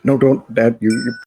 No, don't. That you.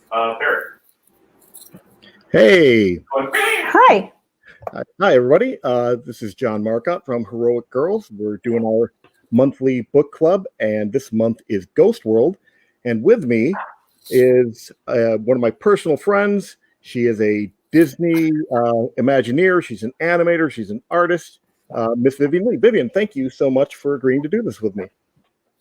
Barry. Hey. Hi. Hi, everybody. This is John Marcotte from Heroic Girls. We're doing our monthly book club, and this month is Ghost World. And with me is one of my personal friends. She is a Disney Imagineer. She's an animator. She's an artist. Miss Vivian Lee. Vivian, thank you so much for agreeing to do this with me.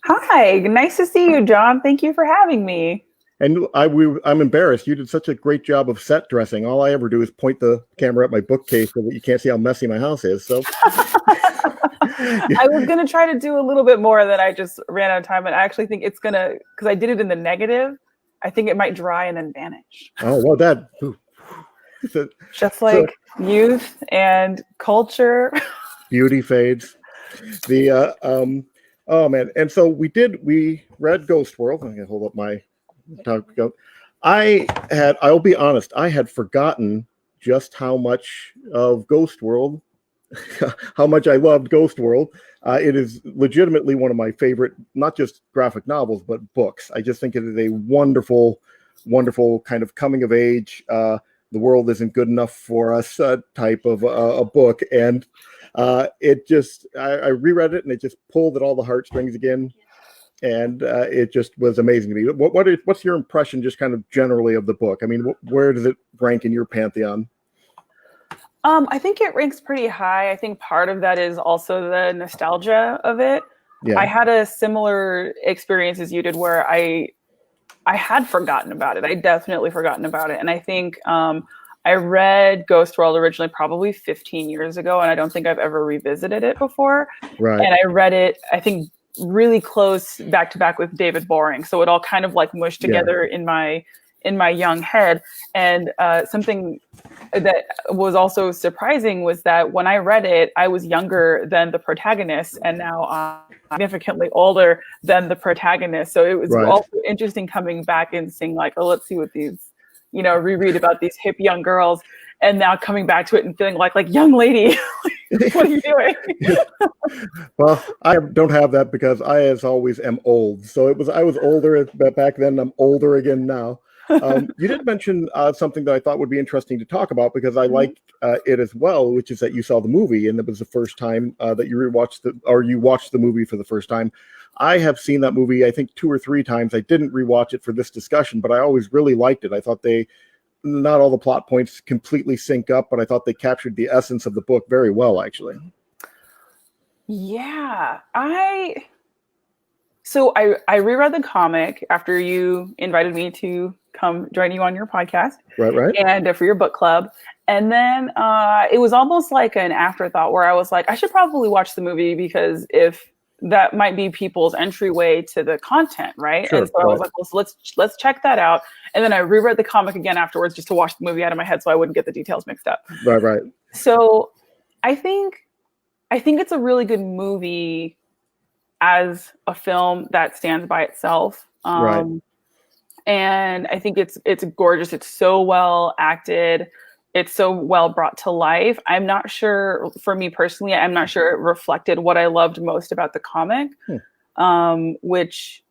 Hi. Nice to see you, John. Thank you for having me. And I'm embarrassed. You did such a great job of set dressing. All I ever do is point the camera at my bookcase so that you can't see how messy my house is. So I was going to try to do a little bit more, that I just ran out of time. And I actually think it's going to, because I did it in the negative, I think it might dry and then vanish. Oh, well, that. Just like youth and culture. Beauty fades. Oh, man. And so we read Ghost World. I'm going to hold up my talk. I'll be honest, I had forgotten just how much of Ghost World, how much I loved Ghost World. It is legitimately one of my favorite, not just graphic novels, but books. I just think it is a wonderful, wonderful kind of coming of age. The world isn't good enough for us type of a book. And I reread it and it just pulled at all the heartstrings again. And it just was amazing to me. What's your impression, just kind of generally, of the book? I mean, where does it rank in your pantheon? I think it ranks pretty high. I think part of that is also the nostalgia of it. Yeah. I had a similar experience as you did, where I had forgotten about it. I definitely forgotten about it. And I think I read Ghost World originally probably 15 years ago, and I don't think I've ever revisited it before. Right. And I read it, I think, really close back to back with David Boring. So it all kind of like mushed together in my young head. And something that was also surprising was that when I read it, I was younger than the protagonist, and now significantly older than the protagonist. So it was also interesting coming back and seeing like, oh, let's see what these, reread about these hip young girls, and now coming back to it and feeling like young lady, what are you doing? Well, I don't have that because I, as always, am old. So I was older back then. I'm older again now. You did mention something that I thought would be interesting to talk about, because I liked it as well, which is that you saw the movie, and it was the first time that you watched the movie for the first time. I have seen that movie, I think, 2 or 3 times. I didn't rewatch it for this discussion, but I always really liked it. I thought not all the plot points completely sync up, but I thought they captured the essence of the book very well, actually. Yeah, I reread the comic after you invited me to come join you on your podcast. Right. And for your book club. And then it was almost like an afterthought, where I was like, I should probably watch the movie, because if that might be people's entryway to the content, right? Sure, and so I was like, well, so let's check that out. And then I reread the comic again afterwards, just to wash the movie out of my head so I wouldn't get the details mixed up. Right. So I think it's a really good movie as a film that stands by itself. Right. And I think it's gorgeous. It's so well acted. It's so well brought to life. I'm not sure, for me personally, I'm not sure it reflected what I loved most about the comic, which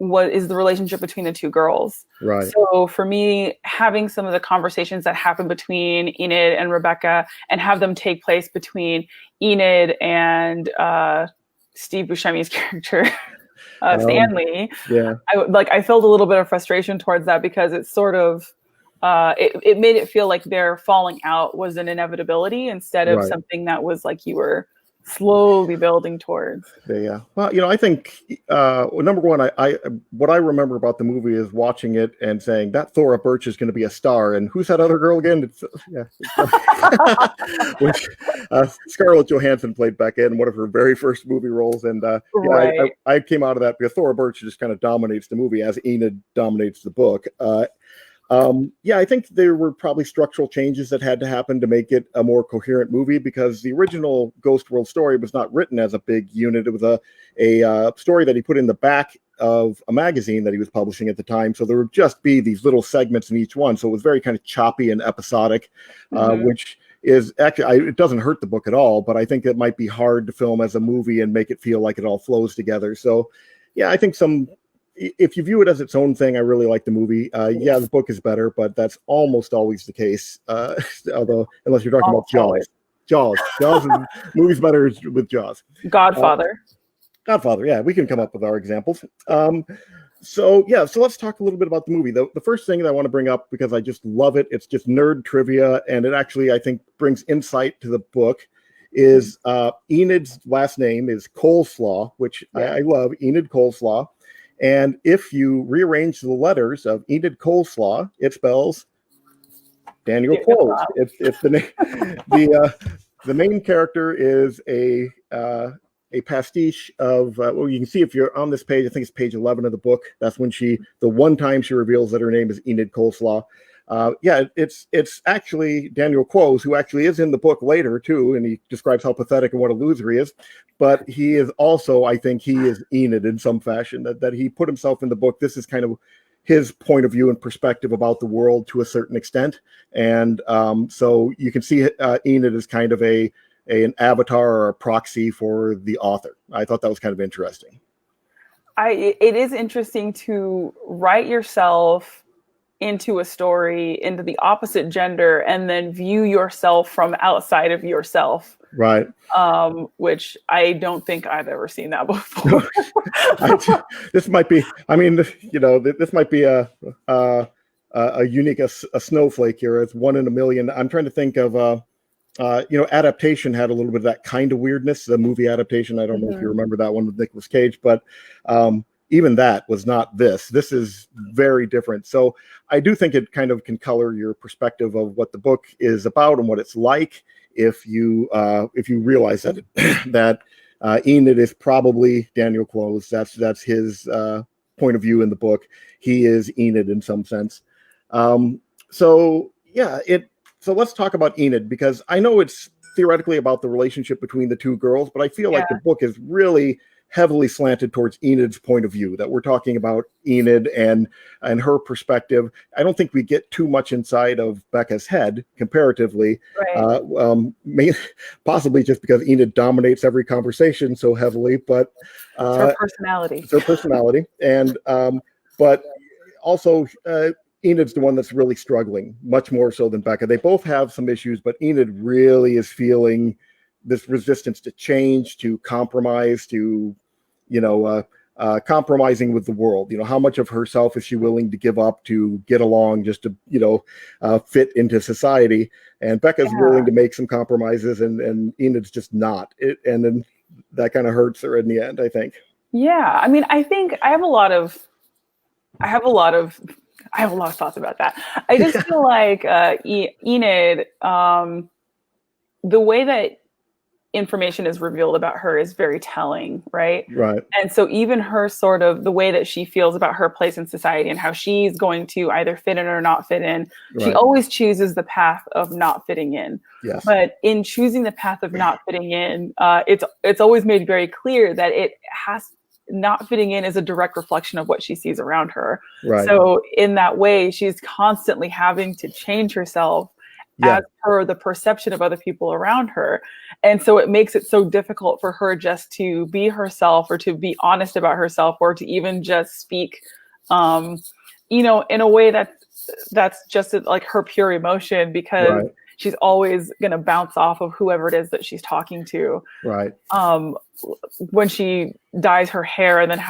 is the relationship between the 2 girls. Right. So for me, having some of the conversations that happen between Enid and Rebecca, and have them take place between Enid and Steve Buscemi's character. Stanley. Yeah. I felt a little bit of frustration towards that because it's sort of it made it feel like their falling out was an inevitability instead of Right. something that was like you were slowly building towards. Yeah. Well, I think number one, I what I remember about the movie is watching it and saying that Thora Birch is going to be a star, and who's that other girl again? Which Scarlett Johansson played Becca in one of her very first movie roles, and Right. I came out of that because Thora Birch just kind of dominates the movie as Enid dominates the book. I think there were probably structural changes that had to happen to make it a more coherent movie because the original Ghost World story was not written as a big unit. It was a story that he put in the back of a magazine that he was publishing at the time. So there would just be these little segments in each one. So it was very kind of choppy and episodic, which is actually, it doesn't hurt the book at all, but I think it might be hard to film as a movie and make it feel like it all flows together. So yeah, I think if you view it as its own thing, I really like the movie. The book is better, but that's almost always the case. Although, unless you're talking about Jaws. Jaws is movie's better with Jaws. Godfather. Yeah, we can come up with our examples. So let's talk a little bit about the movie. The first thing that I want to bring up, because I just love it, it's just nerd trivia, and it actually, I think, brings insight to the book, is Enid's last name is Coleslaw, which I love, Enid Coleslaw. And if you rearrange the letters of Enid Coleslaw, it spells Daniel Close. It's the name. The main character is a pastiche of. You can see if you're on this page. I think it's page 11 of the book. That's when the one time she reveals that her name is Enid Coleslaw. It's actually Daniel Close, who actually is in the book later too, and he describes how pathetic and what a loser he is. But he is also, I think, he is Enid in some fashion. That he put himself in the book. This is kind of his point of view and perspective about the world to a certain extent, and so you can see Enid as kind of an avatar or a proxy for the author. I thought that was kind of interesting. It is interesting to write yourself into a story, into the opposite gender, and then view yourself from outside of yourself. Right. Which I don't think I've ever seen that before. This might be, this might be a unique, a snowflake here. It's one in a million. I'm trying to think of, Adaptation had a little bit of that kind of weirdness. The movie Adaptation, I don't know if you remember that one with Nicolas Cage, but even that was not this. This is very different. So I do think it kind of can color your perspective of what the book is about and what it's like if you realize that Enid is probably Daniel Close. That's his point of view in the book. He is Enid in some sense. So let's talk about Enid, because I know it's theoretically about the relationship between the two girls, but I feel like the book is really heavily slanted towards Enid's point of view, that we're talking about Enid and her perspective. I don't think we get too much inside of Becca's head comparatively, right. Possibly just because Enid dominates every conversation so heavily, but it's her personality. It's her personality. And but also Enid's the one that's really struggling, much more so than Becca. They both have some issues, but Enid really is feeling this resistance to change, to compromise, to compromising with the world. How much of herself is she willing to give up to get along, just to fit into society? And Becca's willing to make some compromises, and Enid's just not. And then that kind of hurts her in the end, I think. Yeah, I mean, I think I have a lot of thoughts about that. I just feel like Enid, the way that information is revealed about her is very telling, right? Right. And so even her sort of the way that she feels about her place in society and how she's going to either fit in or not fit in, she always chooses the path of not fitting in. Yes. But in choosing the path of not fitting in, it's always made very clear that not fitting in is a direct reflection of what she sees around her. Right. So in that way, she's constantly having to change herself as per the perception of other people around her. And so it makes it so difficult for her just to be herself, or to be honest about herself, or to even just speak, in a way that's just like her pure emotion, because she's always going to bounce off of whoever it is that she's talking to. Right. When she dyes her hair and then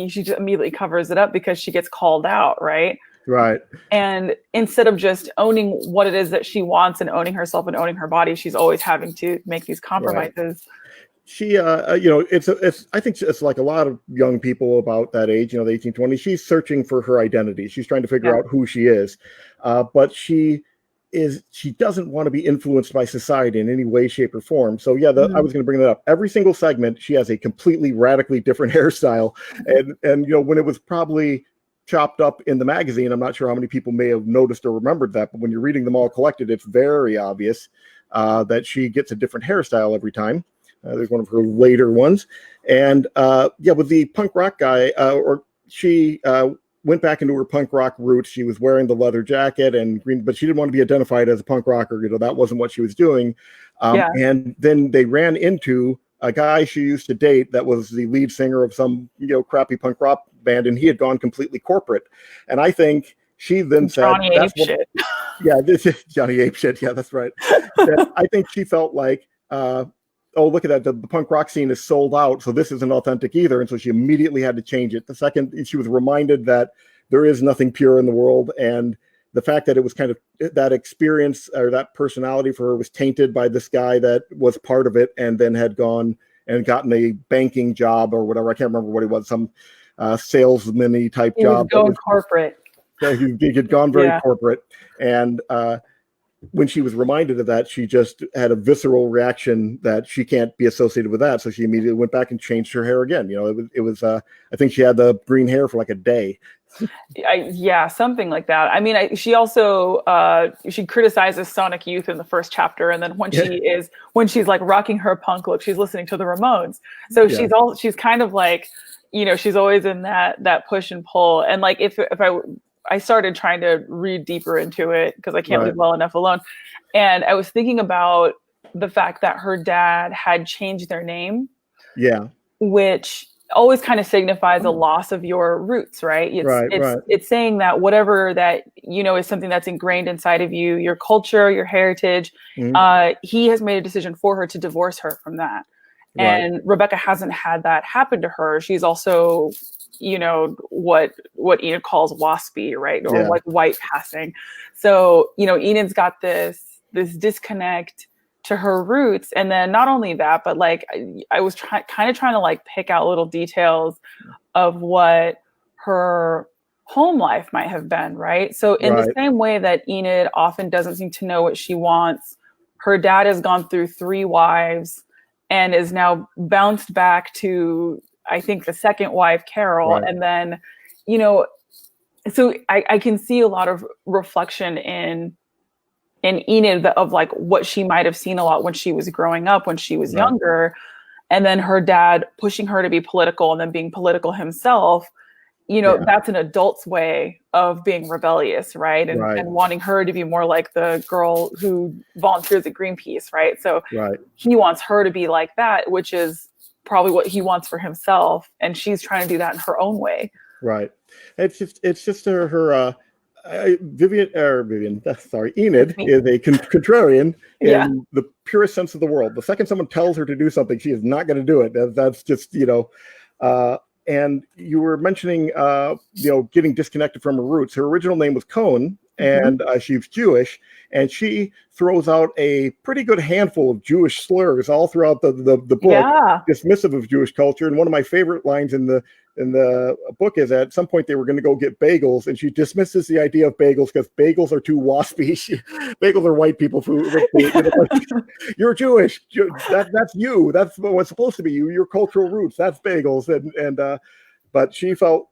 she just immediately covers it up because she gets called out, right? Right. And instead of just owning what it is that she wants and owning herself and owning her body, she's always having to make these compromises. Right. She, I think it's like a lot of young people about that age, the 1820s. She's searching for her identity. She's trying to figure out who she is, but she doesn't want to be influenced by society in any way, shape, or form. So I was going to bring that up. Every single segment, she has a completely radically different hairstyle, and when it was probably chopped up in the magazine, I'm not sure how many people may have noticed or remembered that, but when you're reading them all collected, it's very obvious that she gets a different hairstyle every time. There's one of her later ones. And with the punk rock guy, she went back into her punk rock roots. She was wearing the leather jacket and green, but she didn't want to be identified as a punk rocker. That wasn't what she was doing. And then they ran into a guy she used to date that was the lead singer of some, crappy punk rock band, and he had gone completely corporate. And I think she then said, Johnny Apeshit. Yeah, this is Johnny Apeshit. Yeah, that's right. I think she felt like, oh, look at that. The punk rock scene is sold out, so this isn't authentic either. And so she immediately had to change it. The second she was reminded that there is nothing pure in the world, and the fact that it was kind of that experience or that personality for her was tainted by this guy that was part of it and then had gone and gotten a banking job or whatever. I can't remember what it was, some salesman-y type job. He was going corporate. Yeah, he had gone very corporate. And when she was reminded of that, she just had a visceral reaction that she can't be associated with that. So she immediately went back and changed her hair again. It was I think she had the green hair for like a day. Something like that. I mean, she also she criticizes Sonic Youth in the first chapter, and then when she's like rocking her punk look, she's listening to the Ramones. So she's kind of like, she's always in that push and pull. And like if I started trying to read deeper into it because I can't leave well enough alone, and I was thinking about the fact that her dad had changed their name, which always kind of signifies a loss of your roots, right? It's saying that whatever that is something that's ingrained inside of you, your culture, your heritage. He has made a decision for her to divorce her from that, and Rebecca hasn't had that happen to her. She's also, what Enid calls waspy, right, or like white passing. So Enid's got this disconnect to her roots. And then not only that, but like I was trying to like pick out little details of what her home life might have been, right? So in the same way that Enid often doesn't seem to know what she wants, her dad has gone through 3 wives and is now bounced back to, I think, the second wife, Carol. And then, so I can see a lot of reflection in Enid of like what she might have seen a lot when she was growing up, when she was younger, and then her dad pushing her to be political and then being political himself. That's an adult's way of being rebellious, right? And wanting her to be more like the girl who volunteers at Greenpeace, right? So he wants her to be like that, which is probably what he wants for himself, and she's trying to do that in her own way. Right. It's just her Enid is a contrarian in the purest sense of the world. The second someone tells her to do something, she is not going to do it. That's just, and you were mentioning, getting disconnected from her roots. Her original name was Cohn, and she's Jewish, and she throws out a pretty good handful of Jewish slurs all throughout the book, dismissive of Jewish culture. And one of my favorite lines in the book is at some point they were going to go get bagels, and she dismisses the idea of bagels because bagels are too waspy. Bagels are white people food. You're Jewish. That's you. That's what's supposed to be you. Your cultural roots. That's bagels. And but she felt,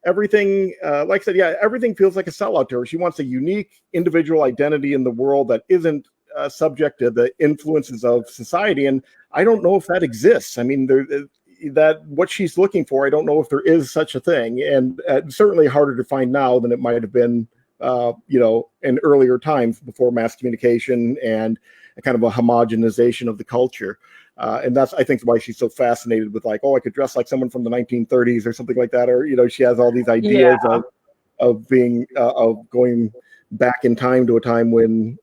everything, like I said, everything feels like a sellout to her. She wants a unique individual identity in the world that isn't subject to the influences of society. And I don't know if that exists. I mean, that what she's looking for, I don't know if there is such a thing, and certainly harder to find now than it might have been, in earlier times before mass communication and a kind of a homogenization of the culture. And that's, I think, why she's so fascinated with like, oh, I could dress like someone from the 1930s or something like that. Or, she has all these ideas of being, of going back in time to a time when,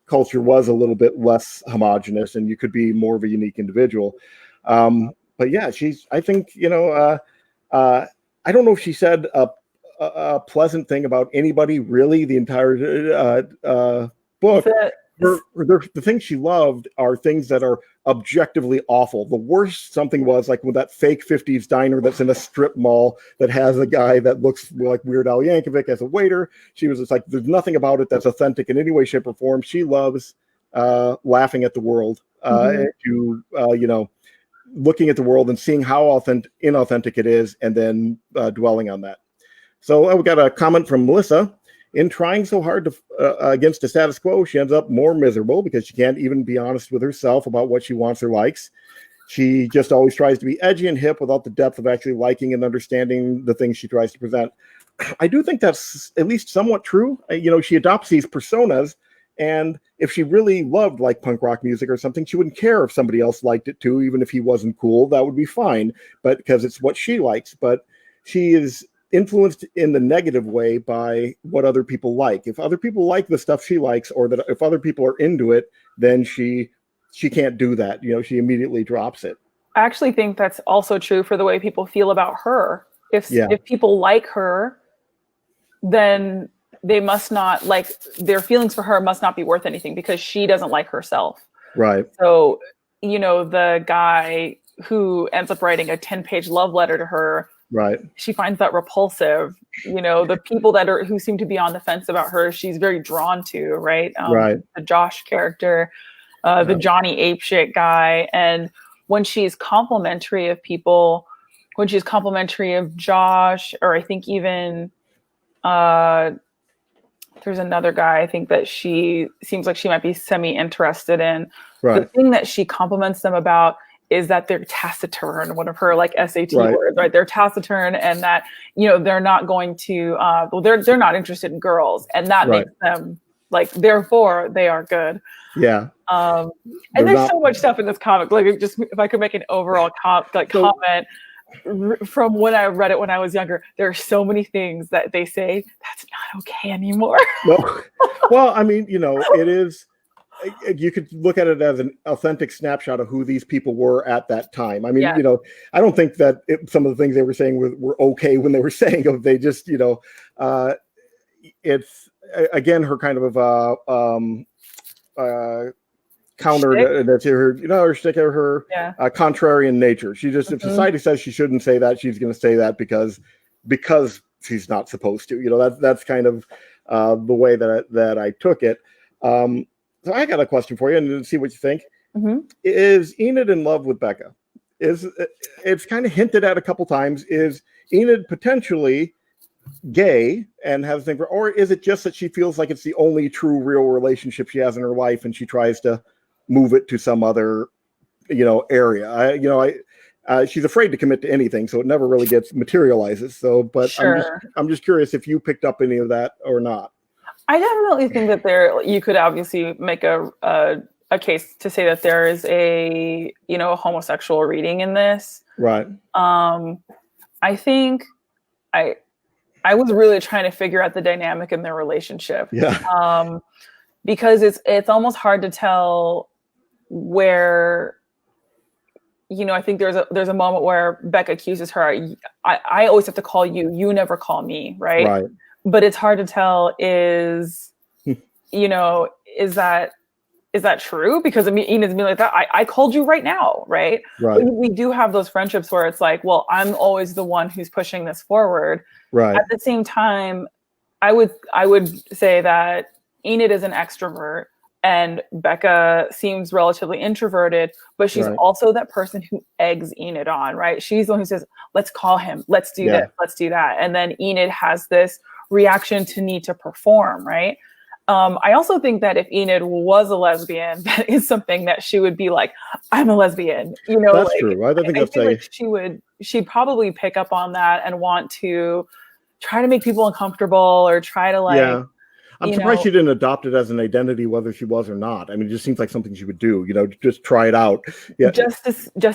culture was a little bit less homogenous, and you could be more of a unique individual. But yeah, I think, I don't know if she said a pleasant thing about anybody really the entire book. The things she loved are things that are objectively awful. The worst something was like with that fake 50s diner that's in a strip mall that has a guy that looks like Weird Al Yankovic as a waiter. She was just like, there's nothing about it that's authentic in any way, shape, or form. She loves laughing at the world, looking at the world and seeing how inauthentic it is, and then dwelling on that. So we got a comment from Melissa. In trying so hard to against the status quo, she ends up more miserable because she can't even be honest with herself about what she wants or likes. She just always tries to be edgy and hip without the depth of actually liking and understanding the things she tries to present. I do think that's at least somewhat true. She adopts these personas, and if she really loved like punk rock music or something, she wouldn't care if somebody else liked it too, even if he wasn't cool. That would be fine, but because it's what she likes. But she is influenced in the negative way by what other people like. If other people like the stuff she likes, or that if other people are into it, then she can't do that. She immediately drops it. I actually think that's also true for the way people feel about her. If people like her, then they must not like, their feelings for her must not be worth anything because she doesn't like herself. Right. So, the guy who ends up writing a 10-page love letter to her, right, she finds that repulsive. The people who seem to be on the fence about her, she's very drawn to, right? Right. The Josh character, the Johnny apeshit guy. And when she's complimentary of people, when she's complimentary of Josh, or I think even there's another guy I think that she seems like she might be semi-interested in. Right. The thing that she compliments them about is that they're taciturn, one of her like SAT words, right? They're taciturn, and that, they're not going to, they're not interested in girls, and that makes them like, therefore they are good. Yeah. And there's so much stuff in this comic. Like, if I could make an overall comment from when I read it when I was younger, there are so many things that they say that's not okay anymore. No. Well, it is. You could look at it as an authentic snapshot of who these people were at that time. I don't think that some of the things they were saying were okay when they were saying them. They just, it's again her kind of counter to her, her shtick, her contrarian nature. She just, if society says she shouldn't say that, she's going to say that because she's not supposed to. That's kind of the way that I took it. So I got a question for you, and see what you think. Mm-hmm. Is Enid in love with Becca? It's kind of hinted at a couple times. Is Enid potentially gay and has a thing for, or is it just that she feels like it's the only true, real relationship she has in her life, and she tries to move it to some other, area? She's afraid to commit to anything, so it never really materializes. So, but sure. I'm just curious if you picked up any of that or not. I definitely think that you could obviously make a case to say that there is a homosexual reading in this. Right. I think I was really trying to figure out the dynamic in their relationship. Yeah. Because it's almost hard to tell where. I think there's a moment where Becca accuses her. I always have to call you. You never call me, right? Right. But it's hard to tell is that true? Because Enid's being like that. I called you right now, right? Right. We do have those friendships where it's like, well, I'm always the one who's pushing this forward. Right. At the same time, I would say that Enid is an extrovert and Becca seems relatively introverted, but she's also that person who eggs Enid on, right? She's the one who says, let's call him, let's do this, let's do that. And then Enid has this reaction to need to perform, right? I also think that if Enid was a lesbian, that is something that she would be like, I'm a lesbian, That's true. I think that's like she'd probably pick up on that and want to try to make people uncomfortable or try to like. Yeah. I'm surprised she didn't adopt it as an identity, whether she was or not. It just seems like something she would do, just try it out. Yeah. Just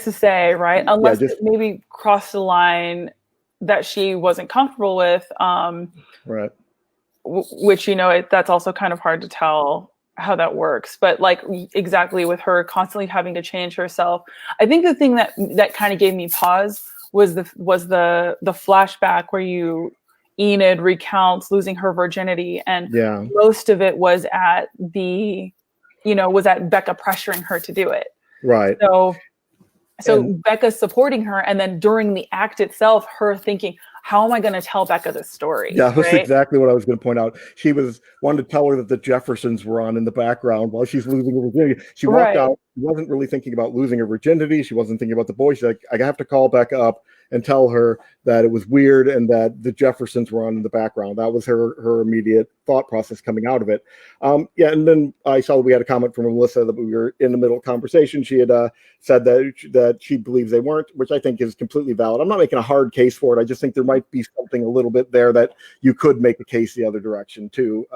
to say, right? Unless it maybe crossed the line that she wasn't comfortable with. Right. Which, that's also kind of hard to tell works, but like exactly with her constantly having to change herself. I think the thing that kind of gave me pause was the flashback where Enid recounts losing her virginity, and Yeah. most of it was at Becca pressuring her to do it. Right. So Becca's supporting her, and then during the act itself, her thinking, how am I going to tell Becca this story? Yeah, that's right? exactly what I was going to point out. She wanted to tell her that the Jeffersons were on in the background while she's losing her virginity. She walked out. She wasn't really thinking about losing her virginity. She wasn't thinking about the boy. She's like, I have to call Becca up and tell her that it was weird and that the Jeffersons were on in the background. That was her immediate thought process coming out of it. And then I saw that we had a comment from Melissa that we were in the middle of conversation. She had said that she believes they weren't, which I think is completely valid. I'm not making a hard case for it. I just think there might be something a little bit there that you could make a case the other direction too.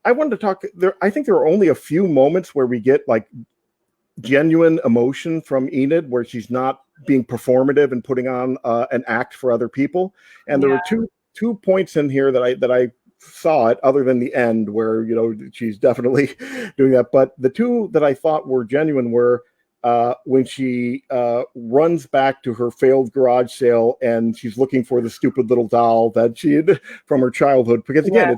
I wanted to talk there. I think there are only a few moments where we get like genuine emotion from Enid, where she's not being performative and putting on an act for other people. And there were two points in here that I saw it, other than the end where she's definitely doing that. But the two that I thought were genuine were when she runs back to her failed garage sale and she's looking for the stupid little doll that she had from her childhood. Because again,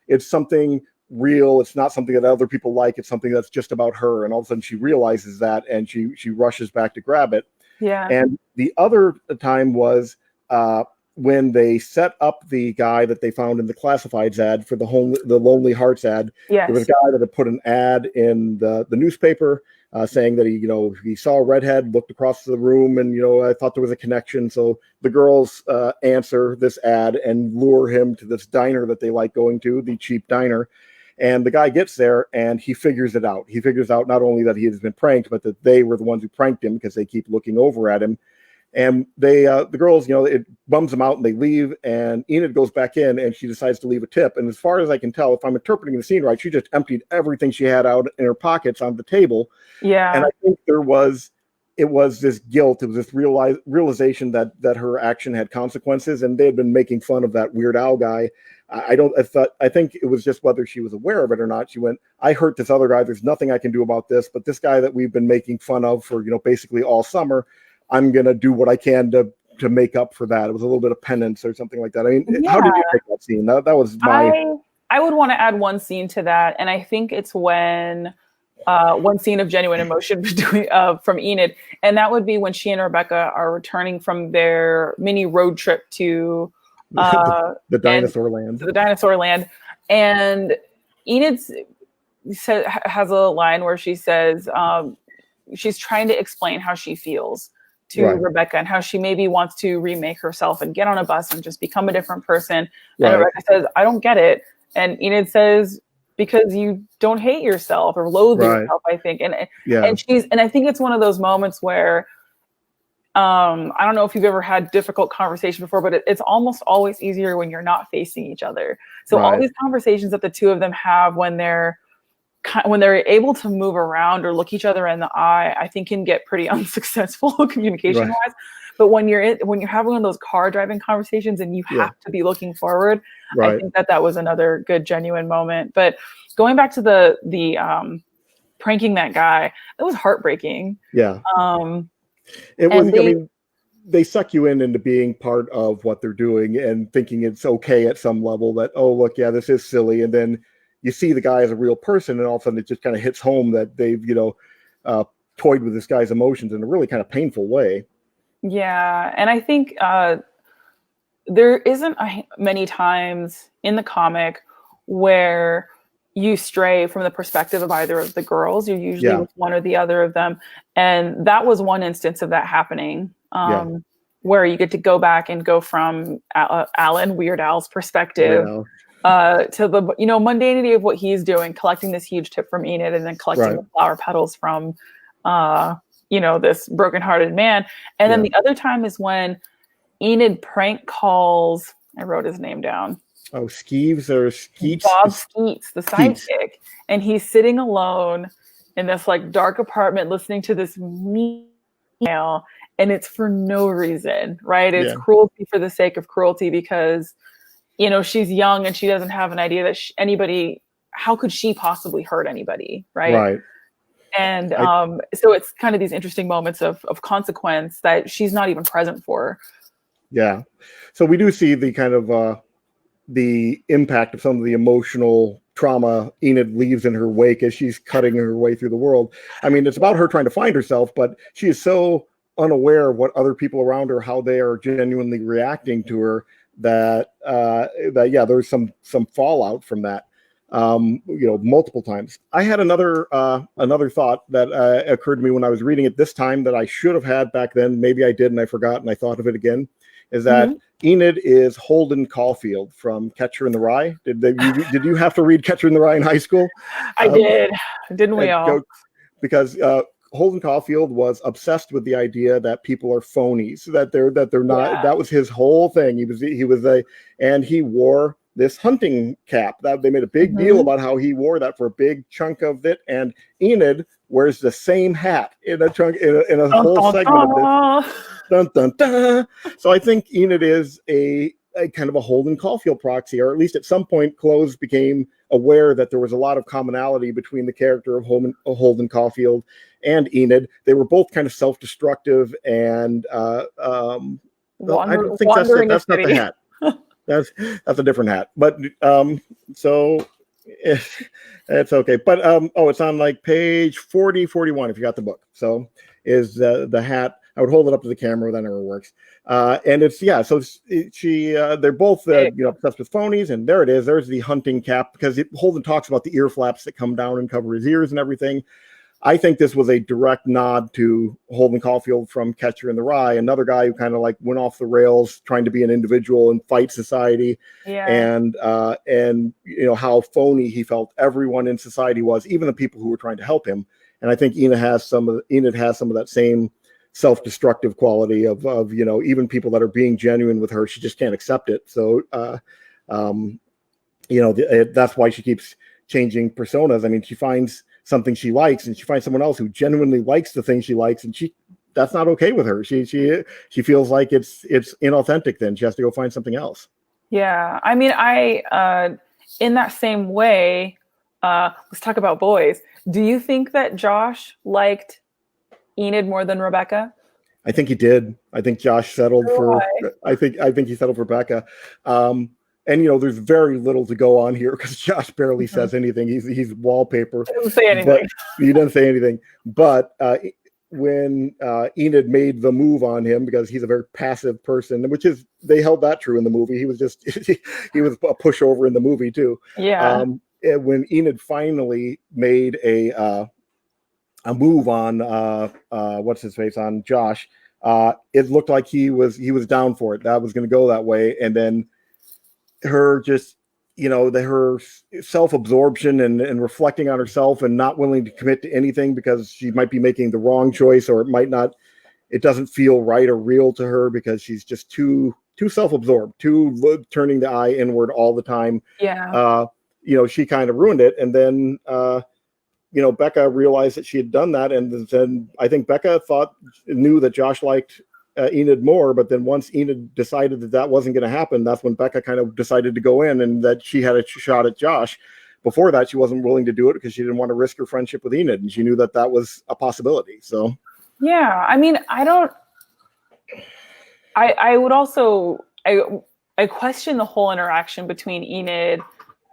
it's something real. It's not something that other people like. It's something that's just about her. And all of a sudden she realizes that, and she rushes back to grab it. Yeah. And the other time was when they set up the guy that they found in the classifieds ad for the Lonely Hearts ad. Yes. There was a guy that had put an ad in the newspaper saying that he saw a redhead, looked across the room, and I thought there was a connection. So the girls answer this ad and lure him to this diner that they like going to, the cheap diner. And the guy gets there and he figures it out. He figures out not only that he has been pranked, but that they were the ones who pranked him because they keep looking over at him. And the girls, it bums them out and they leave. And Enid goes back in and she decides to leave a tip. And as far as I can tell, if I'm interpreting the scene right, she just emptied everything she had out in her pockets on the table. Yeah. And I think it was this guilt. It was this realization that her action had consequences. And they had been making fun of that Weird Al guy. I think it was just whether she was aware of it or not. She went, I hurt this other guy. There's nothing I can do about this. But this guy that we've been making fun of for, basically all summer, I'm going to do what I can to make up for that. It was a little bit of penance or something like that. I mean, How did you take that scene? That was I would want to add one scene to that. And I think it's when one scene of genuine emotion from Enid. And that would be when she and Rebecca are returning from their mini road trip to the dinosaur land. The dinosaur land. And Enid has a line where she says she's trying to explain how she feels to Rebecca and how she maybe wants to remake herself and get on a bus and just become a different person. And Rebecca says, I don't get it. And Enid says, because you don't hate yourself or loathe yourself, I think. And I think it's one of those moments where I don't know if you've ever had difficult conversation before, but it's almost always easier when you're not facing each other. So all these conversations that the two of them have when they're able to move around or look each other in the eye, I think can get pretty unsuccessful communication wise. But when you're having one of those car driving conversations and you have to be looking forward, I think that was another good genuine moment. But going back to the pranking that guy, that was heartbreaking. Yeah. It was. They suck you into being part of what they're doing and thinking it's okay at some level that, oh, look, yeah, this is silly. And then you see the guy as a real person, and all of a sudden it just kind of hits home that they've, toyed with this guy's emotions in a really kind of painful way. Yeah. And I think there isn't many times in the comic where you stray from the perspective of either of the girls. You're usually with one or the other of them. And that was one instance of that happening, where you get to go back and go from Alan, Weird Al's perspective to the, mundanity of what he's doing, collecting this huge tip from Enid and then collecting the flower petals from, this brokenhearted man. And then the other time is when Enid prank calls, I wrote his name down. Oh, Skeeves or Skeets? Bob Skeets, the sidekick. And he's sitting alone in this dark apartment listening to this email, and it's for no reason, right? It's cruelty for the sake of cruelty because, she's young and she doesn't have an idea that anybody how could she possibly hurt anybody, right? Right. And so it's kind of these interesting moments of consequence that she's not even present for. Yeah. So we do see the kind of the impact of some of the emotional trauma Enid leaves in her wake as she's cutting her way through the world. I mean, it's about her trying to find herself, but she is so unaware of what other people around her, how they are genuinely reacting to her, that yeah, there's some fallout from that. Multiple times. I had another thought that occurred to me when I was reading it this time that I should have had back then. Maybe I did and I forgot and I thought of it again. Is that Enid is Holden Caulfield from Catcher in the Rye? Did you have to read Catcher in the Rye in high school? I did. Didn't we all? Because Holden Caulfield was obsessed with the idea that people are phonies, that they're not. Yeah. That was his whole thing. And he wore this hunting cap. That they made a big deal about how he wore that for a big chunk of it. And Enid wears the same hat in a chunk in a whole segment of this. Dun, dun, dun. So I think Enid is a kind of a Holden Caulfield proxy, or at least at some point Close became aware that there was a lot of commonality between the character of Holden Caulfield and Enid. They were both kind of self-destructive and I don't think that's not the hat. That's a different hat. But so it's okay. But it's on like page 40, 41 if you got the book. So is the hat. I would hold it up to the camera. That never works. And it's so they're both obsessed with phonies, and there it is. There's the hunting cap, because Holden talks about the ear flaps that come down and cover his ears and everything. I think this was a direct nod to Holden Caulfield from Catcher in the Rye, another guy who kind of like went off the rails trying to be an individual and fight society. Yeah. And how phony he felt everyone in society was, even the people who were trying to help him. And I think Enid has some of that same self-destructive quality of even people that are being genuine with her, she just can't accept it. So that's why she keeps changing personas. I mean, she finds something she likes and she finds someone else who genuinely likes the thing she likes, and that's not okay with her. She feels like it's inauthentic. Then she has to go find something else. Yeah, I mean, I in that same way, let's talk about boys. Do you think that Josh liked Enid more than Rebecca? I think he did. I think Josh settled for. I think he settled for Becca. And there's very little to go on here because Josh barely says anything. He's wallpaper. He doesn't say anything. He doesn't say anything. But when Enid made the move on him, because he's a very passive person, they held that true in the movie. He was just he was a pushover in the movie too. Yeah. When Enid finally made a move on what's his face on Josh, it looked like he was down for it. That was going to go that way, and then her just her self-absorption and reflecting on herself and not willing to commit to anything because she might be making the wrong choice, or it doesn't feel right or real to her because she's just too self-absorbed, turning the eye inward all the time. Yeah. She kind of ruined it, and then Becca realized that she had done that, and then I think Becca knew that Josh liked Enid more, but then once Enid decided that wasn't going to happen, that's when Becca kind of decided to go in and that she had a shot at Josh. Before that, she wasn't willing to do it because she didn't want to risk her friendship with Enid, and she knew that was a possibility. So, yeah, I mean, I would also, I question the whole interaction between Enid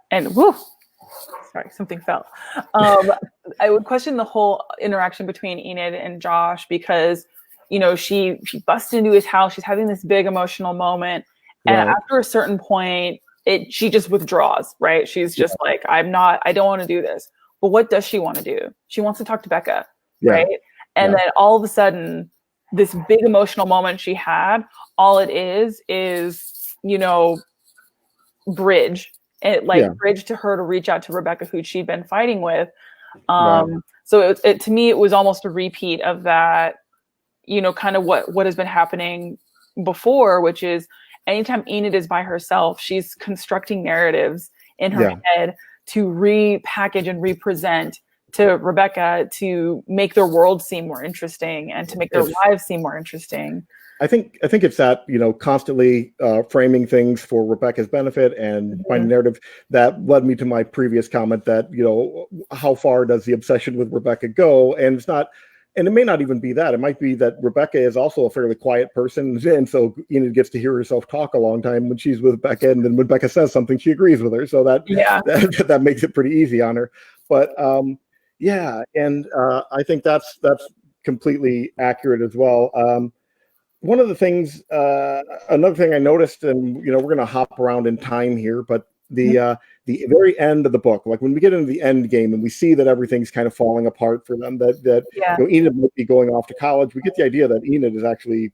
and, sorry, something fell. I would question the whole interaction between Enid and Josh because, she busts into his house. She's having this big emotional moment. And after a certain point, she just withdraws, right? She's just like, I don't want to do this. But what does she want to do? She wants to talk to Becca, right? And then all of a sudden, this big emotional moment she had, all it is, bridge. Bridge to her to reach out to Rebecca, who she'd been fighting with. So to me, it was almost a repeat of that, kind of what has been happening before, which is anytime Enid is by herself, she's constructing narratives in her head to repackage and represent to Rebecca to make their world seem more interesting and to make their Yes. lives seem more interesting. I think it's that, constantly framing things for Rebecca's benefit and finding narrative that led me to my previous comment that, how far does the obsession with Rebecca go? And it's not, and it may not even be that. It might be that Rebecca is also a fairly quiet person. And so Enid gets to hear herself talk a long time when she's with Becca. And then when Becca says something, she agrees with her. So that makes it pretty easy on her. But yeah. And I think that's completely accurate as well. One of the things, another thing I noticed, and we're going to hop around in time here, but the very end of the book, like when we get into the end game and we see that everything's kind of falling apart for them, that Enid might be going off to college. We get the idea that Enid is actually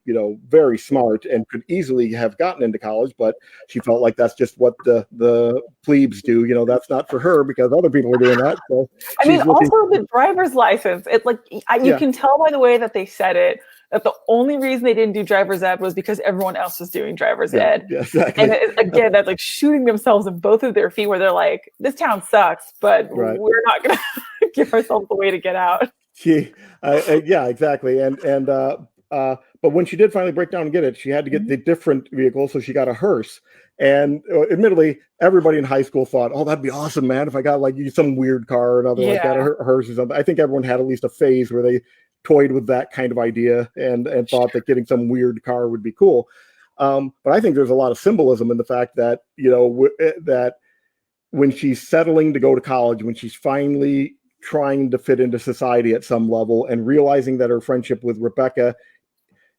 very smart and could easily have gotten into college, but she felt like that's just what the plebes do. That's not for her because other people are doing that. So I mean, also the driver's license. It's like you can tell by the way that they said it that the only reason they didn't do driver's ed was because everyone else was doing driver's ed. Yeah, exactly. And again, that's like shooting themselves in both of their feet where they're like, this town sucks, but we're not going to give ourselves a way to get out. Yeah, exactly. And but when she did finally break down and get it, she had to get the different vehicle. So she got a hearse. And admittedly, everybody in high school thought, oh, that'd be awesome, man. If I got like some weird car or another like that, a hearse or something. I think everyone had at least a phase where they toyed with that kind of idea and thought that getting some weird car would be cool. But I think there's a lot of symbolism in the fact that, that when she's settling to go to college, when she's finally trying to fit into society at some level and realizing that her friendship with Rebecca,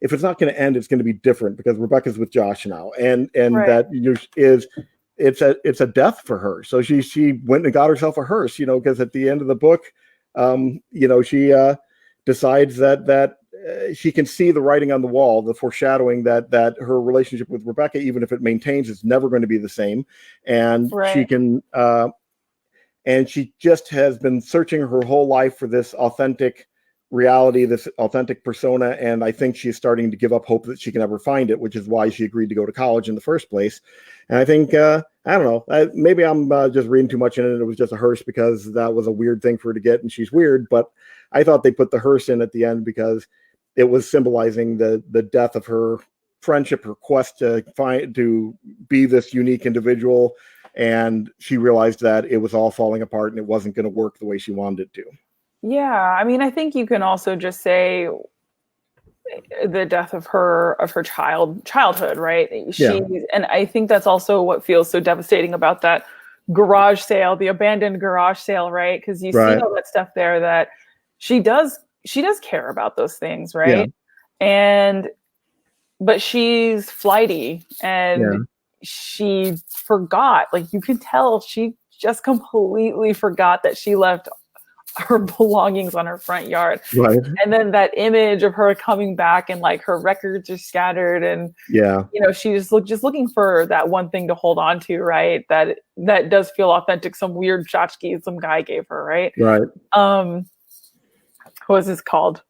if it's not going to end, it's going to be different because Rebecca's with Josh now. And that it's a death for her. So she went and got herself a hearse, because at the end of the book, she decides that she can see the writing on the wall, the foreshadowing that her relationship with Rebecca, even if it maintains, is never going to be the same. And she can, and she just has been searching her whole life for this authentic reality, this authentic persona. And I think she's starting to give up hope that she can ever find it, which is why she agreed to go to college in the first place. And I think, I don't know, maybe I'm just reading too much in it. It was just a hearse because that was a weird thing for her to get. And she's weird, but I thought they put the hearse in at the end because it was symbolizing the death of her friendship, her quest to be this unique individual. And she realized that it was all falling apart and it wasn't going to work the way she wanted it to. Yeah. I mean, I think you can also just say the death of her childhood, right? And I think that's also what feels so devastating about that garage sale, the abandoned garage sale, right? Because you see all that stuff there that she does care about those things, right? But she's flighty and she forgot, like you can tell she just completely forgot that she left her belongings on her front yard. Right. And then that image of her coming back and like her records are scattered and she's just looking for that one thing to hold on to, right? That does feel authentic, some weird tchotchke some guy gave her, right? Right. What was this called?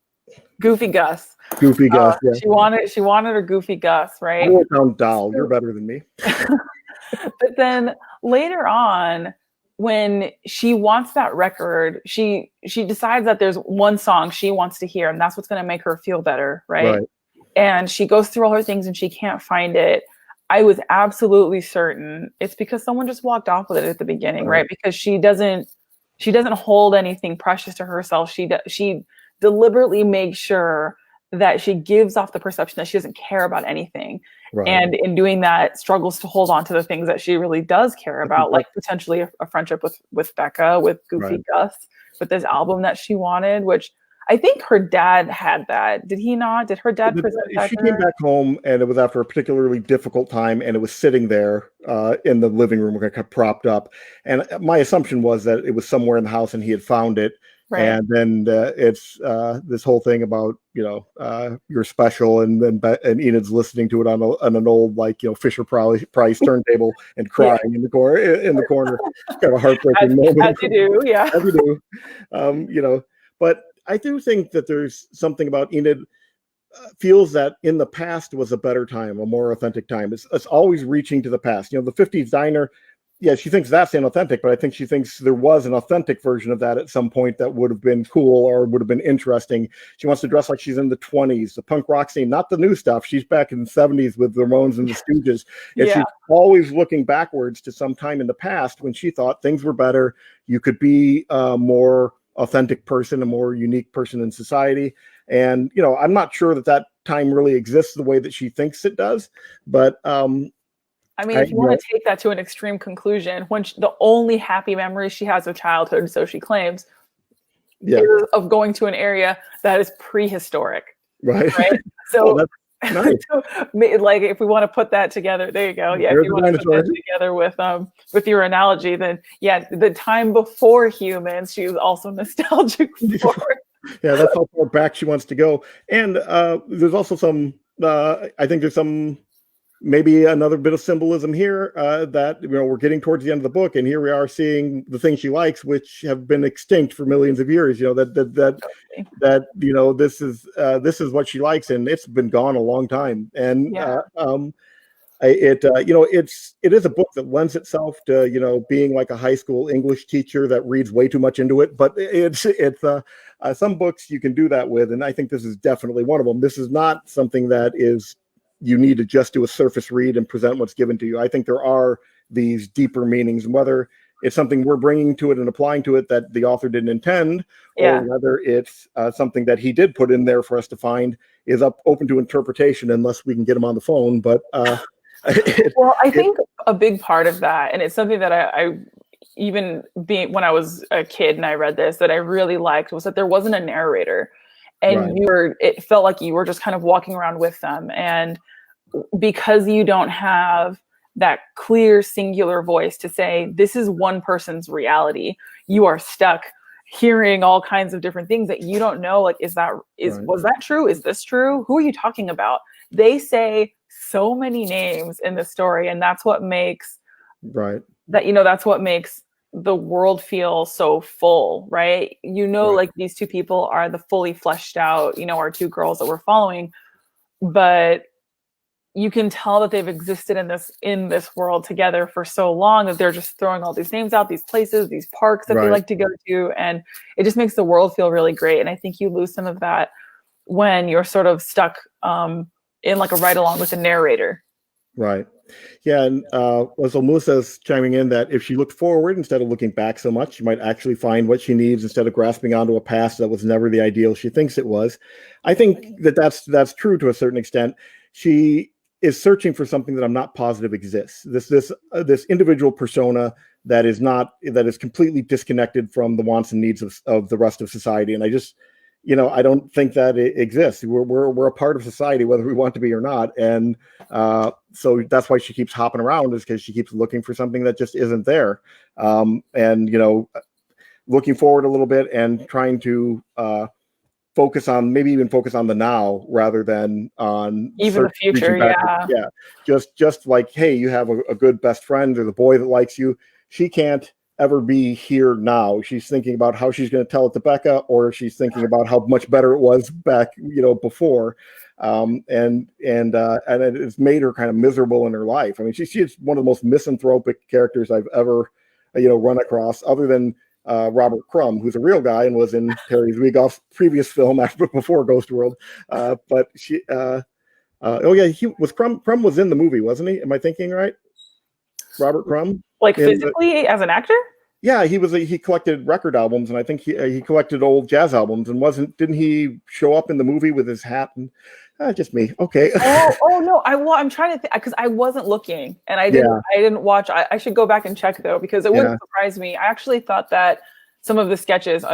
Goofy Gus. Goofy Gus. She wanted her Goofy Gus, right? I wrote down doll. You're better than me. But then later on, when she wants that record, she decides that there's one song she wants to hear, and that's what's going to make her feel better, right? And she goes through all her things and she can't find it. I was absolutely certain it's because someone just walked off with it at the beginning, right? Because she doesn't hold anything precious to herself. She deliberately makes sure that she gives off the perception that she doesn't care about anything. Right. And in doing that, struggles to hold on to the things that she really does care about, like potentially a friendship with Becca, with Goofy Gus, with this album that she wanted, which I think her dad had that. Did he not? Did her dad present that? She came back home and it was after a particularly difficult time and it was sitting there in the living room, kind of propped up. And my assumption was that it was somewhere in the house and he had found it. Right. And then it's this whole thing about you're special, and Enid's listening to it on an old Fisher Price turntable and crying in the corner. Kind of a heartbreaking moment. As you do, yeah. As you do, But I do think that there's something about Enid feels that in the past was a better time, a more authentic time. It's always reaching to the past. The 50s diner. yeah, she thinks that's inauthentic, but I think she thinks there was an authentic version of that at some point that would have been cool or would have been interesting. She wants to dress like she's in the 20s, the punk rock scene, not the new stuff. She's back in the 70s with the Ramones and the Stooges. And Yeah. she's always looking backwards to some time in the past when she thought things were better. You could be a more authentic person, a more unique person in society. And, you know, I'm not sure that that time really exists the way that she thinks it does, but I mean, if you want to take that to an extreme conclusion, when the only happy memory she has of childhood, so she claims, yeah, is of going to an area that is prehistoric, right. So, that's nice. so, like, if we want to put that together, there you go. Yeah, There's if you want to put that together with your analogy, then yeah, the time before humans, she was also nostalgic for. Yeah, that's how far back she wants to go. And there's also some, I think there's some, maybe another bit of symbolism here that, you know, we're getting towards the end of the book, and here we are seeing the things she likes, which have been extinct for millions of years. You know, that you know, this is what she likes, and it's been gone a long time. And Yeah. you know, it is a book that lends itself to, you know, being like a high school English teacher that reads way too much into it. But it's some books you can do that with, and I think this is definitely one of them. This is not something that is you need to just do a surface read and present what's given to you. I think there are these deeper meanings, and whether it's something we're bringing to it and applying to it that the author didn't intend, or whether it's something that he did put in there for us to find, is open to interpretation unless we can get him on the phone. But well, I think a big part of that, and it's something that I even being when I was a kid and I read this, that I really liked, was that there wasn't a narrator, and it felt like you were just kind of walking around with them. And because you don't have that clear singular voice to say, this is one person's reality, you are stuck hearing all kinds of different things that you don't know. Like, was that true? Is this true? Who are you talking about? They say so many names in the story, and that's what makes that's what makes the world feel so full, right? Like, these two people are the fully fleshed out, our two girls that we're following, but you can tell that they've existed in this world together for so long that they're just throwing all these names out, these places, these parks that they like to go to, and it just makes the world feel really great. And I think you lose some of that when you're sort of stuck in like a ride along with the narrator. Right. Yeah. And so Melissa's chiming in that if she looked forward instead of looking back so much, she might actually find what she needs instead of grasping onto a past that was never the ideal she thinks it was. I think that's true to a certain extent. She is searching for something that I'm not positive exists. This individual persona that is completely disconnected from the wants and needs of the rest of society. And I just, I don't think that it exists. We're a part of society, whether we want to be or not. And so that's why she keeps hopping around, is because she keeps looking for something that just isn't there. And, looking forward a little bit and trying to focus on the now rather than on even the future. Yeah. Just like, hey, you have a good best friend or the boy that likes you. She can't ever be here now. She's thinking about how she's going to tell it to Becca, or she's thinking about how much better it was back, before. And it's made her kind of miserable in her life. I mean, she's one of the most misanthropic characters I've ever, run across, other than Robert Crumb, who's a real guy and was in Terry Zwigoff's previous film before Ghost World. But she, Crumb was in the movie, wasn't he? Am I thinking right? Robert Crumb, like physically as an actor? Yeah, he collected record albums, and I think he collected old jazz albums. And didn't he show up in the movie with his hat? And just me. Okay. Oh no. I'm trying to think, because I wasn't looking, and I didn't watch. I should go back and check though, because it wouldn't surprise me. I actually thought that some of the sketches.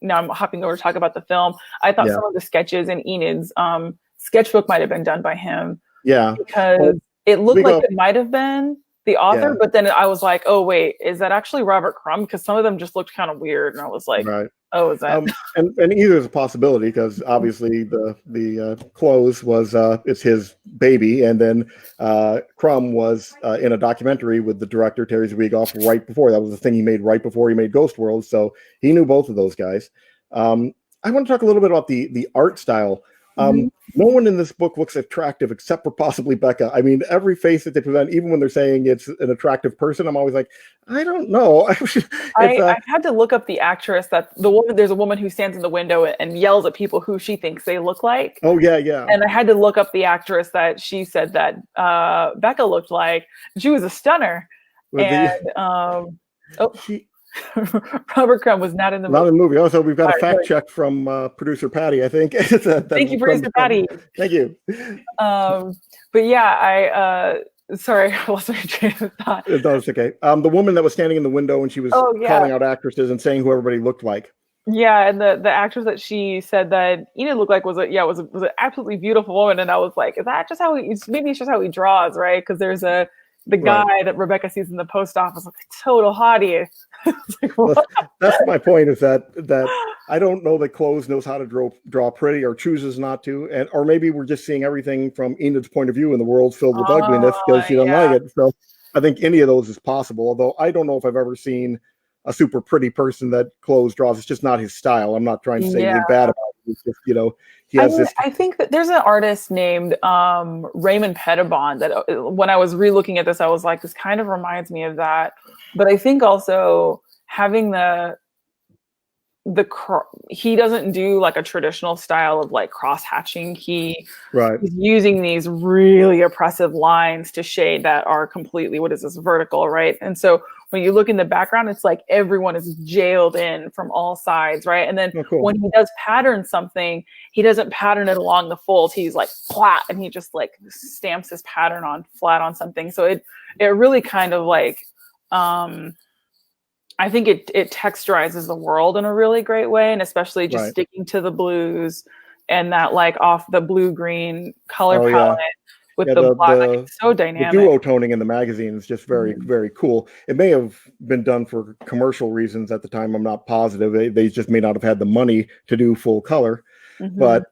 Now I'm hopping over to talk about the film. I thought some of the sketches in Enid's sketchbook might have been done by him. Yeah, because it looked like it might have been the author, but then I was like, oh wait, is that actually Robert Crumb? Because some of them just looked kind of weird, and I was like, oh, is that? And either is a possibility, because obviously the clothes was it's his baby, and then Crumb was in a documentary with the director Terry Zwigoff right before. That was the thing he made right before he made Ghost World, so he knew both of those guys. I want to talk a little bit about the art style No one in this book looks attractive except for possibly Becca. I mean, every face that they present, even when they're saying it's an attractive person, I'm always like, I don't know. I had to look up the actress there's a woman who stands in the window and yells at people who she thinks they look like. Oh, yeah. And I had to look up the actress that she said that Becca looked like. She was a stunner. Robert Crumb was not in the movie. Not in the movie. Also, we've got a fact check from producer Patty, I think. Thank you, producer Patty. Thank you. But yeah, sorry, I lost my train of thought. That's okay. The woman that was standing in the window and she was calling out actresses and saying who everybody looked like. Yeah, and the actress that she said that Enid looked like was an absolutely beautiful woman, and I was like, is that just how maybe it's just how he draws, right? Because there's the guy that Rebecca sees in the post office, like a total hottie. Like, well, that's my point, is that I don't know that Close knows how to draw pretty, or chooses not to, or maybe we're just seeing everything from Enid's point of view and the world's filled with ugliness because she doesn't like it. So I think any of those is possible, although I don't know if I've ever seen a super pretty person that Close draws. It's just not his style. I'm not trying to say anything bad about it. It's just, he has this. I think that there's an artist named Raymond Pettibon that when I was re-looking at this, I was like, this kind of reminds me of that. But I think also having he doesn't do like a traditional style of like cross hatching. He's using these really oppressive lines to shade that are completely, vertical, right? And so when you look in the background, it's like everyone is jailed in from all sides, right? And then when he does pattern something, he doesn't pattern it along the folds. He's like flat, and he just like stamps his pattern on flat on something. So it really kind of like, I think it texturizes the world in a really great way, and especially just sticking to the blues and that like off the blue-green color palette with the black. Like, it's so dynamic. The duo toning in the magazine is just very, very cool. It may have been done for commercial reasons at the time. I'm not positive. They just may not have had the money to do full color. But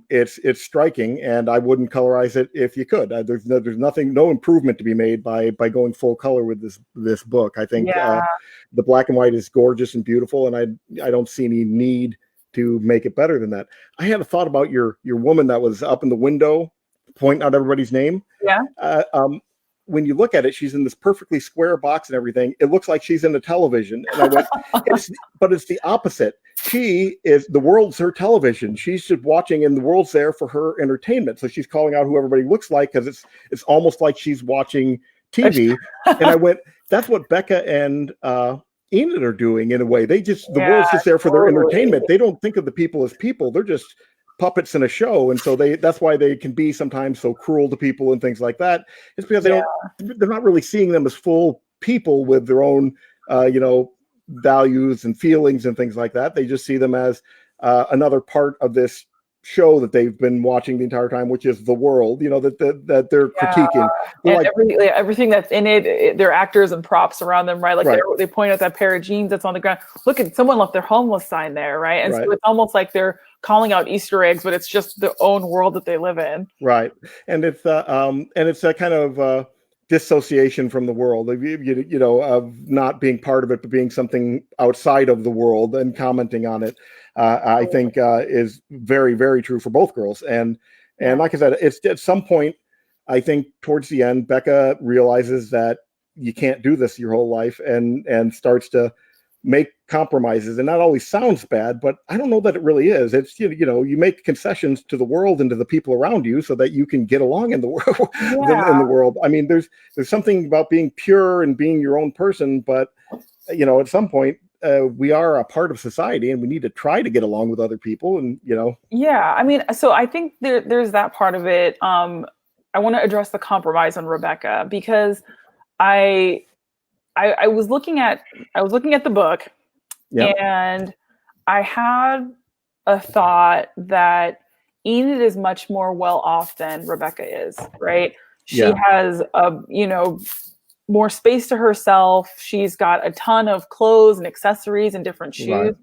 it's striking, and I wouldn't colorize it if you could. There's no improvement to be made by going full color with this book. I think the black and white is gorgeous and beautiful, and I don't see any need to make it better than that. I had a thought about your woman that was up in the window pointing out everybody's name. When you look at it, she's in this perfectly square box and everything. It looks like she's in a television. And I went, but it's the opposite. The world's her television. She's just watching, and the world's there for her entertainment. So she's calling out who everybody looks like, because it's almost like she's watching TV. And I went, that's what Becca and Enid are doing in a way. The world's just there for their entertainment. They don't think of the people as people. They're just puppets in a show, and so that's why they can be sometimes so cruel to people and things like that. It's because they're not really seeing them as full people with their own values and feelings and things like that. They just see them as another part of this show that they've been watching the entire time, which is the world, that they're critiquing. And everything that's in it, their actors and props around them, right? Like they point out that pair of jeans that's on the ground. Look, at someone left their homeless sign there, right? And so it's almost like they're calling out Easter eggs, but it's just their own world that they live in. Right. And it's a kind of dissociation from the world, of not being part of it, but being something outside of the world and commenting on it. I think is very, very true for both girls. And like I said, it's at some point, I think towards the end, Becca realizes that you can't do this your whole life, and starts to make compromises. And that always sounds bad, but I don't know that it really is. It's, you make concessions to the world and to the people around you so that you can get along in the world. In the world. I mean, there's something about being pure and being your own person, but at some point, we are a part of society, and we need to try to get along with other people. And I mean, so I think there's that part of it. I want to address the compromise on Rebecca, because I was looking at the book, and I had a thought that Enid is much more well off than Rebecca is, right? She has more space to herself. She's got a ton of clothes and accessories and different shoes. Right.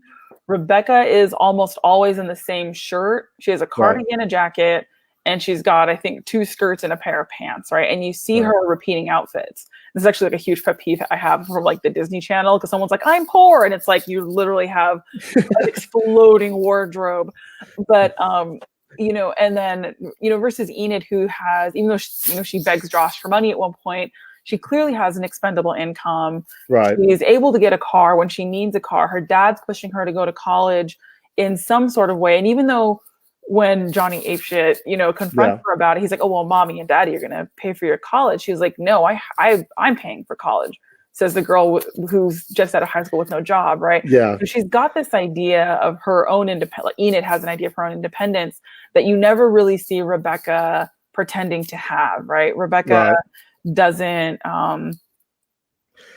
Rebecca is almost always in the same shirt. She has a cardigan, a jacket, and she's got, I think, 2 skirts and a pair of pants, right? And you see her repeating outfits. This is actually like a huge pet peeve I have from like the Disney Channel, because someone's like, I'm poor. And it's like, you literally have an exploding wardrobe. But and then, versus Enid, who has, even though she begs Josh for money at one point, she clearly has an expendable income. Right. She's able to get a car when she needs a car. Her dad's pushing her to go to college in some sort of way. And even though when Johnny apeshit, confronts her about it, he's like, oh, well, mommy and daddy are going to pay for your college. She's like, no, I'm paying for college, says the girl who's just out of high school with no job, right? Yeah. So she's got this idea of her own independence. Enid has an idea of her own independence that you never really see Rebecca pretending to have, right? Rebecca doesn't,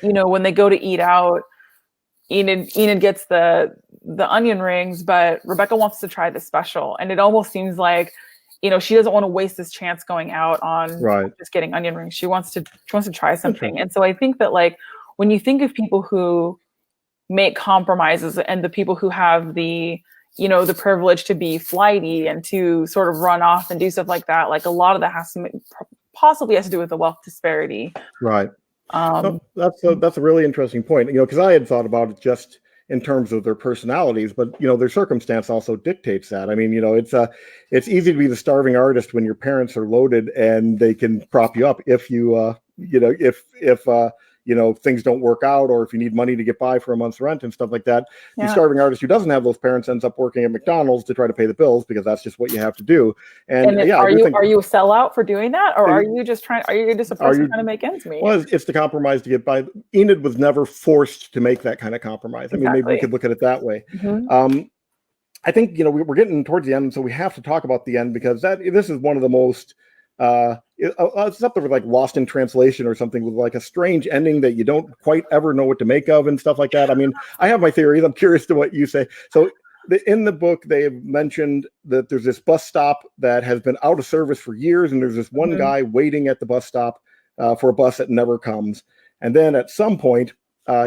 when they go to eat out, Enid gets the onion rings, but Rebecca wants to try the special. And it almost seems like, she doesn't want to waste this chance going out on just getting onion rings. She wants to try something. And so I think that, like, when you think of people who make compromises and the people who have the privilege to be flighty and to sort of run off and do stuff like that, like, a lot of that possibly has to do with the wealth disparity. Right. That's a really interesting point, because I had thought about it just in terms of their personalities, but their circumstance also dictates that. I mean, it's easy to be the starving artist when your parents are loaded and they can prop you up if you if things don't work out, or if you need money to get by for a month's rent and stuff like that. The starving artist who doesn't have those parents ends up working at McDonald's to try to pay the bills, because that's just what you have to do. And are you a sellout for doing that, or are you just a person trying to make ends meet? Well, it's the compromise to get by. Enid was never forced to make that kind of compromise. I mean, maybe we could look at it that way. Mm-hmm. I think we're getting towards the end, so we have to talk about the end, because this is one of the most it's up there with like Lost in Translation or something, with like a strange ending that you don't quite ever know what to make of and stuff like that. I mean, I have my theories. I'm curious to what you say. So in the book, they have mentioned that there's this bus stop that has been out of service for years, and there's this one guy waiting at the bus stop for a bus that never comes. And then at some point,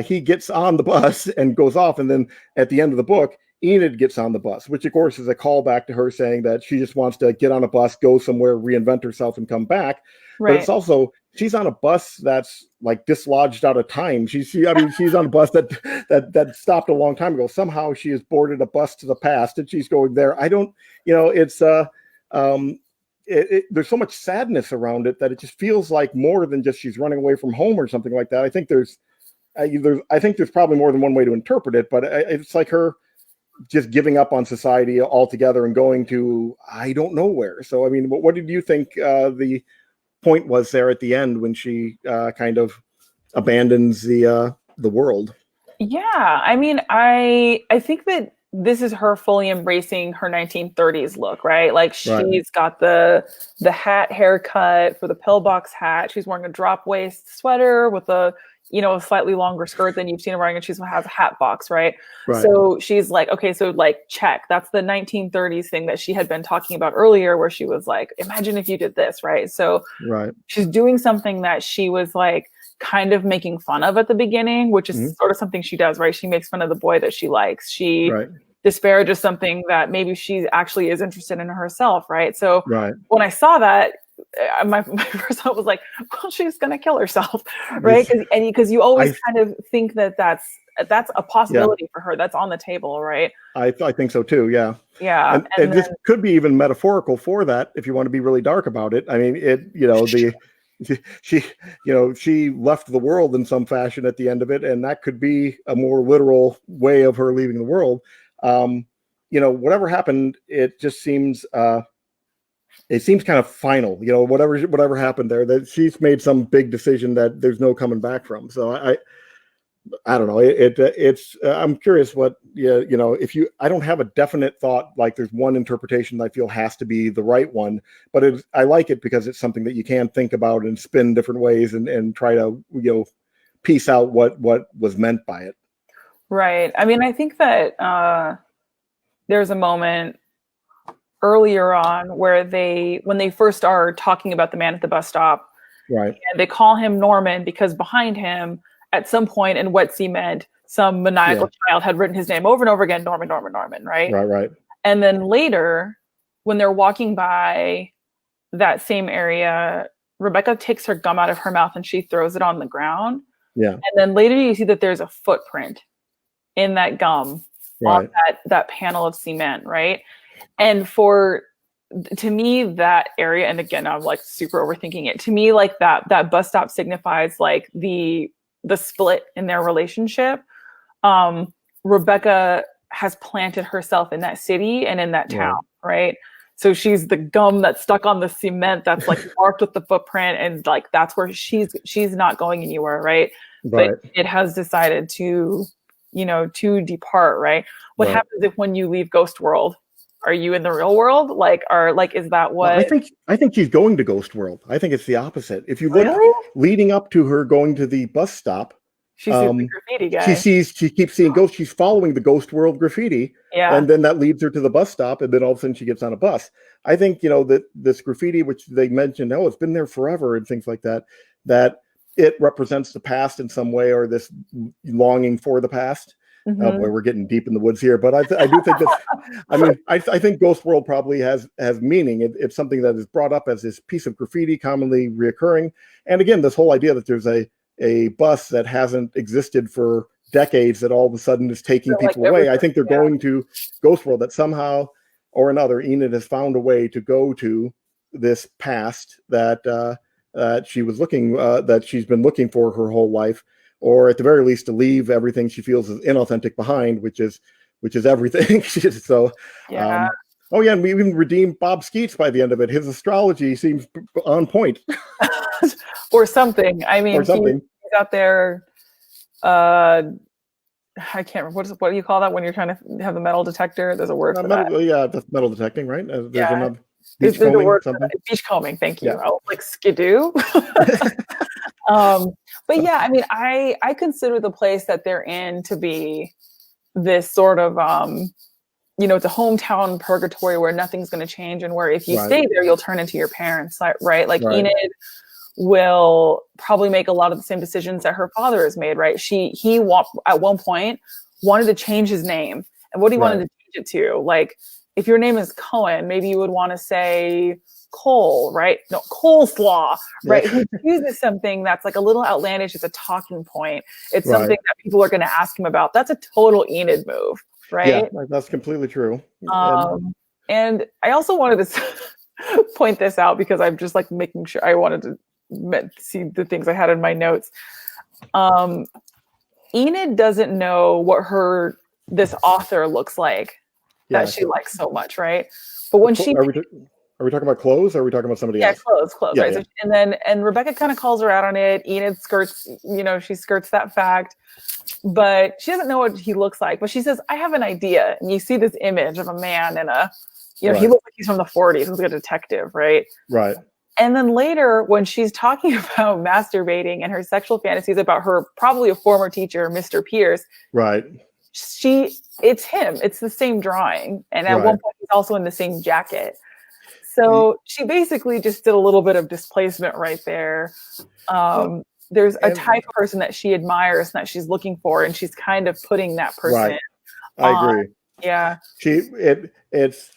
he gets on the bus and goes off. And then at the end of the book, Enid gets on the bus, which of course is a callback to her saying that she just wants to get on a bus, go somewhere, reinvent herself, and come back. Right. But it's also, she's on a bus that's like dislodged out of time. She's on a bus that stopped a long time ago. Somehow she has boarded a bus to the past and she's going there. I don't, it's there's so much sadness around it that it just feels like more than just she's running away from home or something like that. I think there's probably more than one way to interpret it, but it's like her just giving up on society altogether and going to I don't know where. So, I mean, what did you think the point was there at the end when she kind of abandons the world? Yeah, I mean, I think that this is her fully embracing her 1930s look, right? Like, she's got the hat haircut for the pillbox hat. She's wearing a drop waist sweater with a slightly longer skirt than you've seen her wearing, and she has a hat box, right? So she's like, okay, so like, check. That's the 1930s thing that she had been talking about earlier, where she was like, imagine if you did this, right? So she's doing something that she was like kind of making fun of at the beginning, which is sort of something she does, right? She makes fun of the boy that she likes. She disparages something that maybe she actually is interested in herself, right? So when I saw that, my first thought was like, well, she's going to kill herself, right? Because you always kind of think that's a possibility for her. That's on the table, right? I think so too. Yeah. Yeah. And this could be even metaphorical for that, if you want to be really dark about it. I mean, she left the world in some fashion at the end of it, and that could be a more literal way of her leaving the world. Whatever happened, it just seems it seems kind of final, whatever happened there, that she's made some big decision that there's no coming back from. So I don't know. It's I'm curious what, I don't have a definite thought, like there's one interpretation that I feel has to be the right one, but I like it because it's something that you can think about and spin different ways and try to, piece out what was meant by it. Right. I mean, I think that there's a moment earlier on where when they first are talking about the man at the bus stop, and they call him Norman because behind him at some point in Wet Cement, some maniacal child had written his name over and over again, Norman, Norman, Norman, right? Right. And then later, when they're walking by that same area, Rebecca takes her gum out of her mouth and she throws it on the ground. Yeah. And then later you see that there's a footprint in that gum on that panel of cement, right? And for to me, that area, and again, I'm like super overthinking it. To me, like that bus stop signifies like the split in their relationship. Rebecca has planted herself in that city and in that town, right? So she's the gum that's stuck on the cement that's like marked with the footprint, and like that's where she's not going anywhere, right? But it has decided to, to depart, right? What happens if when you leave Ghost World? Are you in the real world? Is that what? Well, I think she's going to Ghost World. I think it's the opposite. If you look leading up to her going to the bus stop, she sees the graffiti guy. She keeps seeing ghosts. She's following the Ghost World graffiti, and then that leads her to the bus stop, and then all of a sudden she gets on a bus. I think that this graffiti, which they mentioned, it's been there forever and things like that, that it represents the past in some way, or this longing for the past. Boy, we're getting deep in the woods here, but I do think that. I mean, I think Ghost World probably has meaning. It's something that is brought up as this piece of graffiti, commonly reoccurring, and again, this whole idea that there's a bus that hasn't existed for decades that all of a sudden is taking people away. I think they're going to Ghost World, that somehow or another Enid has found a way to go to this past that she was that she's been looking for her whole life, or at the very least to leave everything she feels is inauthentic behind, which is everything. So and we even redeemed Bob Skeets by the end of it. His astrology seems on point. Or something. I mean, he's out there. I can't remember what do you call that when you're trying to have the metal detector? There's a word for that. Yeah, the metal detecting, right? There's another there's a word for that. Beach combing. Thank you. I was like skidoo. But yeah, I mean, I consider the place that they're in to be this sort of it's a hometown purgatory where nothing's going to change, and where if you stay there, you'll turn into your parents, right? Like Enid will probably make a lot of the same decisions that her father has made, right? He at one point wanted to change his name, and what he wanted to change it to, like if your name is Cohen, maybe you would want to say Cole, right? No, coleslaw, right? He chooses something that's like a little outlandish. It's a talking point. It's something that people are going to ask him about. That's a total Enid move, right? Yeah, that's completely true. And I also wanted to point this out because I'm just like making sure I wanted to see the things I had in my notes. Enid doesn't know what this author looks like that she likes so much, right? But when are we talking about clothes, or are we talking about somebody else? Clothes, right? So, and Rebecca kind of calls her out on it. Enid skirts that fact, but she doesn't know what he looks like. But she says, I have an idea. And you see this image of a man in he looks like he's from the 40s. He's like a detective, right? Right. And then later, when she's talking about masturbating and her sexual fantasies about her, probably a former teacher, Mr. Pierce. Right. It's him. It's the same drawing. And at one point, he's also in the same jacket. So she basically just did a little bit of displacement right there. There's a type of person that she admires and that she's looking for, and she's kind of putting that person in. I agree. Yeah. It's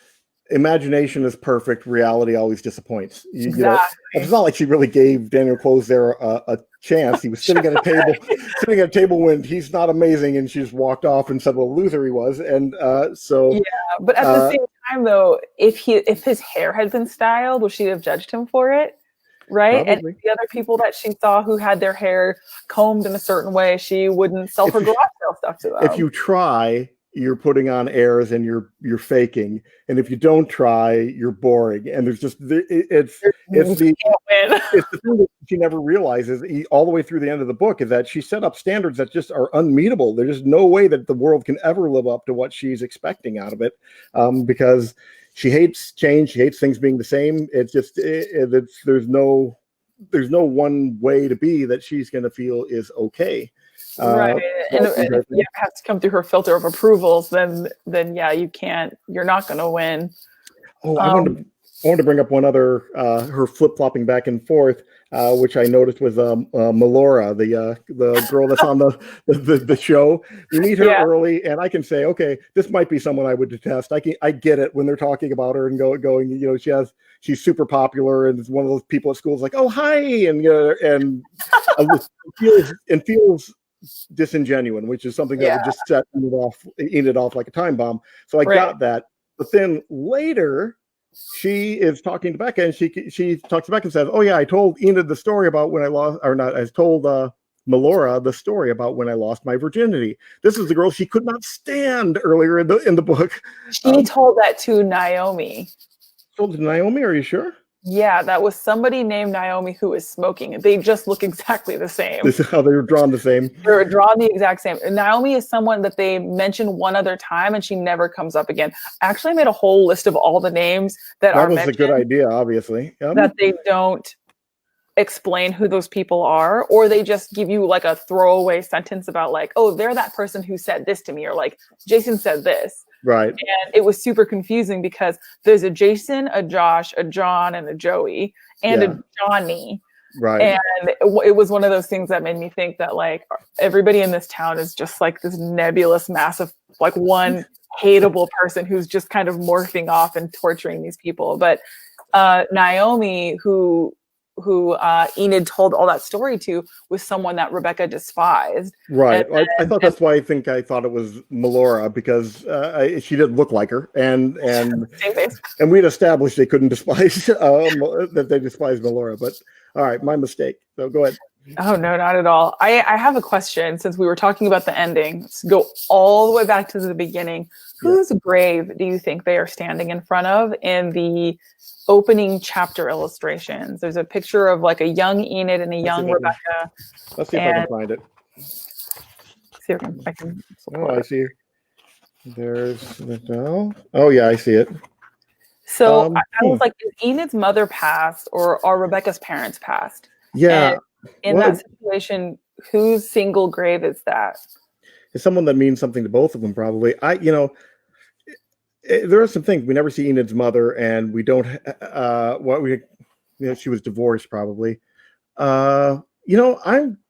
imagination is perfect. Reality always disappoints. Exactly. It's not like she really gave Daniel Clowes there a chance. He was sitting at a table when he's not amazing, and she just walked off and said what a loser he was. And but at the same time, though, if his hair had been styled, would she have judged him for it? Right. Probably. And the other people that she saw who had their hair combed in a certain way, she wouldn't sell her garage sale stuff to them. If you try, you're putting on airs and you're faking, and if you don't try, you're boring. And there's just it's the thing that she never realizes all the way through the end of the book is that she set up standards that just are unmeetable. There's just no way that the world can ever live up to what she's expecting out of it, because she hates change. She hates things being the same. It's just there's no one way to be that she's going to feel is okay. Right. And if it has to come through her filter of approvals, then you're not going to win. I wanted to bring up one other, her flip-flopping back and forth, which I noticed was Melora, the girl that's on the show. We meet her early, and I can say, okay, this might be someone I would detest. I get it when they're talking about her and going, she's super popular, and it's one of those people at school is like, oh, hi, and feels disingenuine, which is something that would just set Enid off like a time bomb. So I got that. But then later, she is talking to Becca, and she talks to Becca and says, "Oh yeah, I told Enid the story about when I lost, or not. I told Melora the story about when I lost my virginity." This is the girl she could not stand earlier in the book. She told that to Naomi. Told Naomi, are you sure? Yeah, that was somebody named Naomi who was smoking. They just look exactly the same. This is how they were drawn the same. They were drawn the exact same. And Naomi is someone that they mention one other time, and she never comes up again. Actually, I made a whole list of all the names that are mentioned. That was a good idea, obviously. That they don't explain who those people are, or they just give you like a throwaway sentence about like, oh, they're that person who said this to me, or like Jason said this. Right. And it was super confusing because there's a Jason, a Josh, a John, and a Joey, and a Johnny. Right. And it was one of those things that made me think that like everybody in this town is just like this nebulous mass of like one hateable person who's just kind of morphing off and torturing these people. But Naomi, who Enid told all that story to, was someone that Rebecca despised. Right. I thought that's why I thought it was Melora, because she didn't look like her, and we'd established they couldn't despise that they despised Melora. But all right, my mistake. So go ahead. Oh no, not at all. I have a question, since we were talking about the ending. Let's go all the way back to the beginning. Whose grave do you think they are standing in front of in the opening chapter illustrations? There's a picture of like a young Enid and a young Rebecca. Let's see if I can find it. See if I can. Oh, I see. There's the doll. Oh yeah, I see it. So I was like, is Enid's mother passed, or are Rebecca's parents passed? Yeah. And in that situation, whose single grave is that? It's someone that means something to both of them, probably. There are some things we never see Enid's mother, and we don't. She was divorced, probably. I'm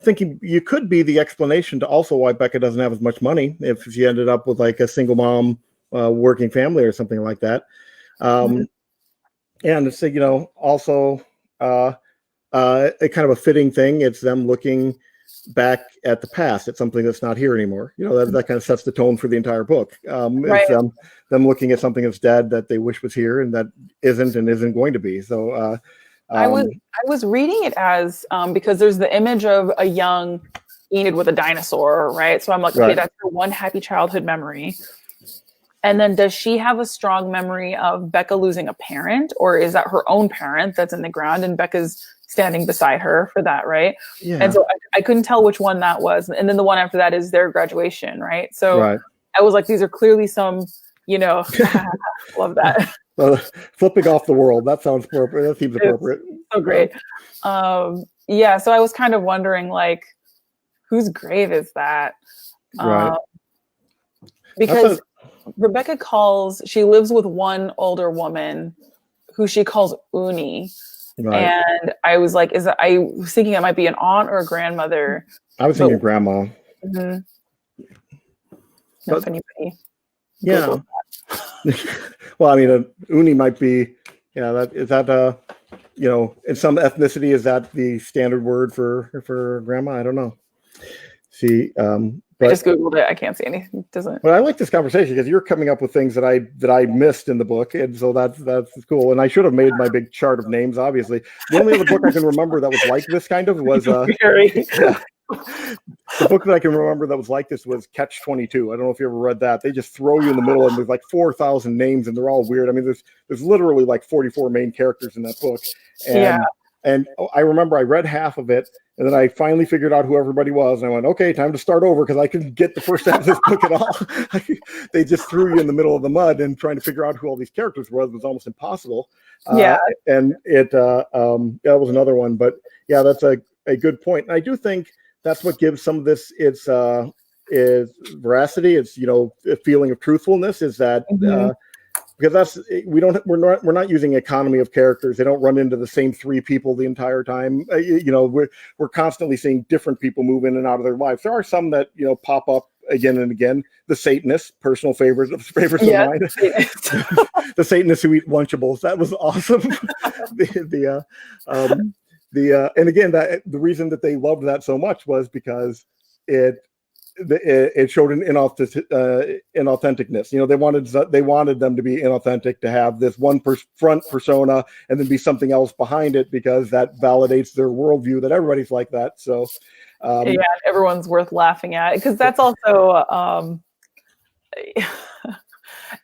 thinking you could be the explanation to also why Becca doesn't have as much money, if she ended up with like a single mom, working family or something like that. And it's also a kind of a fitting thing. It's them looking back at the past. It's something that's not here anymore. That kind of sets the tone for the entire book. Right. It's them looking at something that's dead that they wish was here and that isn't and isn't going to be. So I was reading it as because there's the image of a young Enid with a dinosaur, right? So I'm like, okay, that's her one happy childhood memory. And then does she have a strong memory of Becca losing a parent, or is that her own parent that's in the ground and Becca's standing beside her for that, right? Yeah. And so I couldn't tell which one that was. And then the one after that is their graduation, right? So I was like, these are clearly some, love that. Flipping off the world. That sounds appropriate. That seems appropriate. So great. So I was kind of wondering, like, whose grave is that? Right. Because Rebecca she lives with one older woman who she calls Uni. Right. And I was like, I was thinking it might be an aunt or a grandmother. I was thinking grandma. Mm-hmm. If anybody. Yeah. Well, I mean, Uni might be, in some ethnicity, is that the standard word for grandma? I don't know. I just Googled it. I can't see anything. It doesn't. But I like this conversation because you're coming up with things that I missed in the book, and so that's cool. And I should have made my big chart of names. Obviously, the only other book I can remember that was like this kind of was the book that I can remember that was like this was Catch-22. I don't know if you ever read that. They just throw you in the middle, and there's like 4,000 names, and they're all weird. I mean, there's literally like 44 main characters in that book, and I remember I read half of it. And then I finally figured out who everybody was. And I went, okay, time to start over, because I couldn't get the first half of this book at all. They just threw you in the middle of the mud, and trying to figure out who all these characters was almost impossible. And it that was another one. But yeah, that's a good point. And I do think that's what gives some of this its veracity. It's a feeling of truthfulness. Is that because we're not using economy of characters. They don't run into the same three people the entire time. We're constantly seeing different people move in and out of their lives. There are some that pop up again and again. The Satanists, personal favorites of mine. The Satanists who eat Lunchables. That was awesome. And again, that the reason that they loved that so much was because it it showed an inauthenticness. You know, they wanted them to be inauthentic, to have this one front persona and then be something else behind it, because that validates their worldview that everybody's like that. So yeah, everyone's worth laughing at, because that's also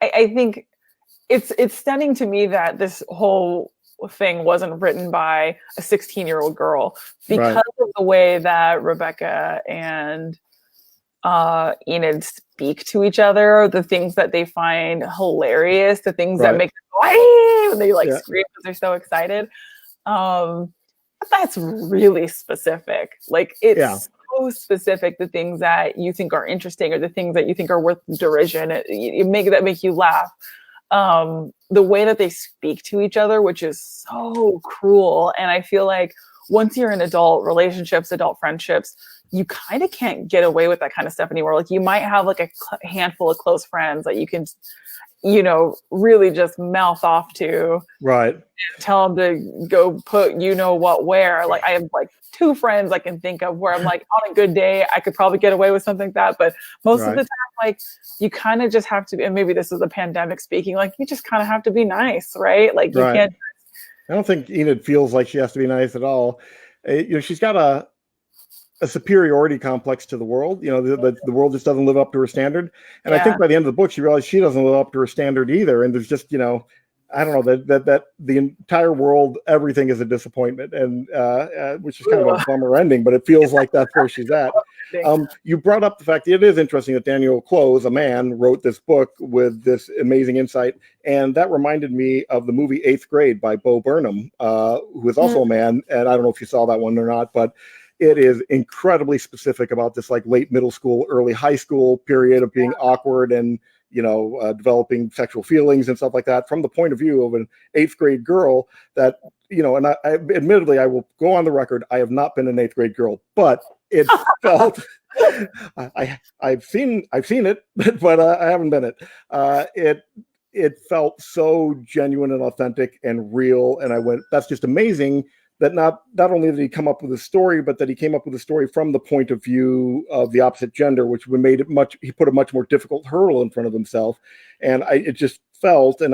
I think it's stunning to me that this whole thing wasn't written by a 16-year-old girl, because Right. of the way that Rebecca and Enid speak to each other, the things that they find hilarious, the things that Right. make them go, "Hey!" when they like Yeah. scream because they're so excited. But that's really specific. Like, it's Yeah. so specific, the things that you think are interesting or the things that you think are worth derision. It make you laugh. The way that they speak to each other, which is so cruel. And I feel like once you're in adult relationships, adult friendships, you kind of can't get away with that kind of stuff anymore. Like, you might have like a handful of close friends that you can, you know, really just mouth off to, Right. tell them to go put you know what where. Like, I have like 2 friends I can think of where I'm like, on a good day I could probably get away with something like that, but most of Right. the time, like, you kind of just have to, and maybe this is the pandemic speaking, like, you just kind of have to be nice, right? Like, you Right. can't. I don't think Enid feels like she has to be nice at all. You know, she's got a superiority complex to the world. You know, the world just doesn't live up to her standard. And I Yeah. think by the end of the book, she realized she doesn't live up to her standard either. And there's just, you know, I don't know, that the entire world, everything is a disappointment, and which is kind of a bummer ending, but it feels like that's where she's at. You brought up the fact that it is interesting that Daniel Clowes, a man, wrote this book with this amazing insight, and that reminded me of the movie 8th Grade by Bo Burnham, who is also a man, and I don't know if you saw that one or not, but it is incredibly specific about this like late middle school, early high school period of being awkward and, you know, developing sexual feelings and stuff like that from the point of view of an 8th grade girl that, you know, and I admittedly, I will go on the record, I have not been an 8th grade girl, but it felt, I've seen it, but I haven't been it. It felt so genuine and authentic and real. And I went, that's just amazing that not only did he come up with a story, but that he came up with a story from the point of view of the opposite gender, which made it he put a much more difficult hurdle in front of himself. And it just felt, and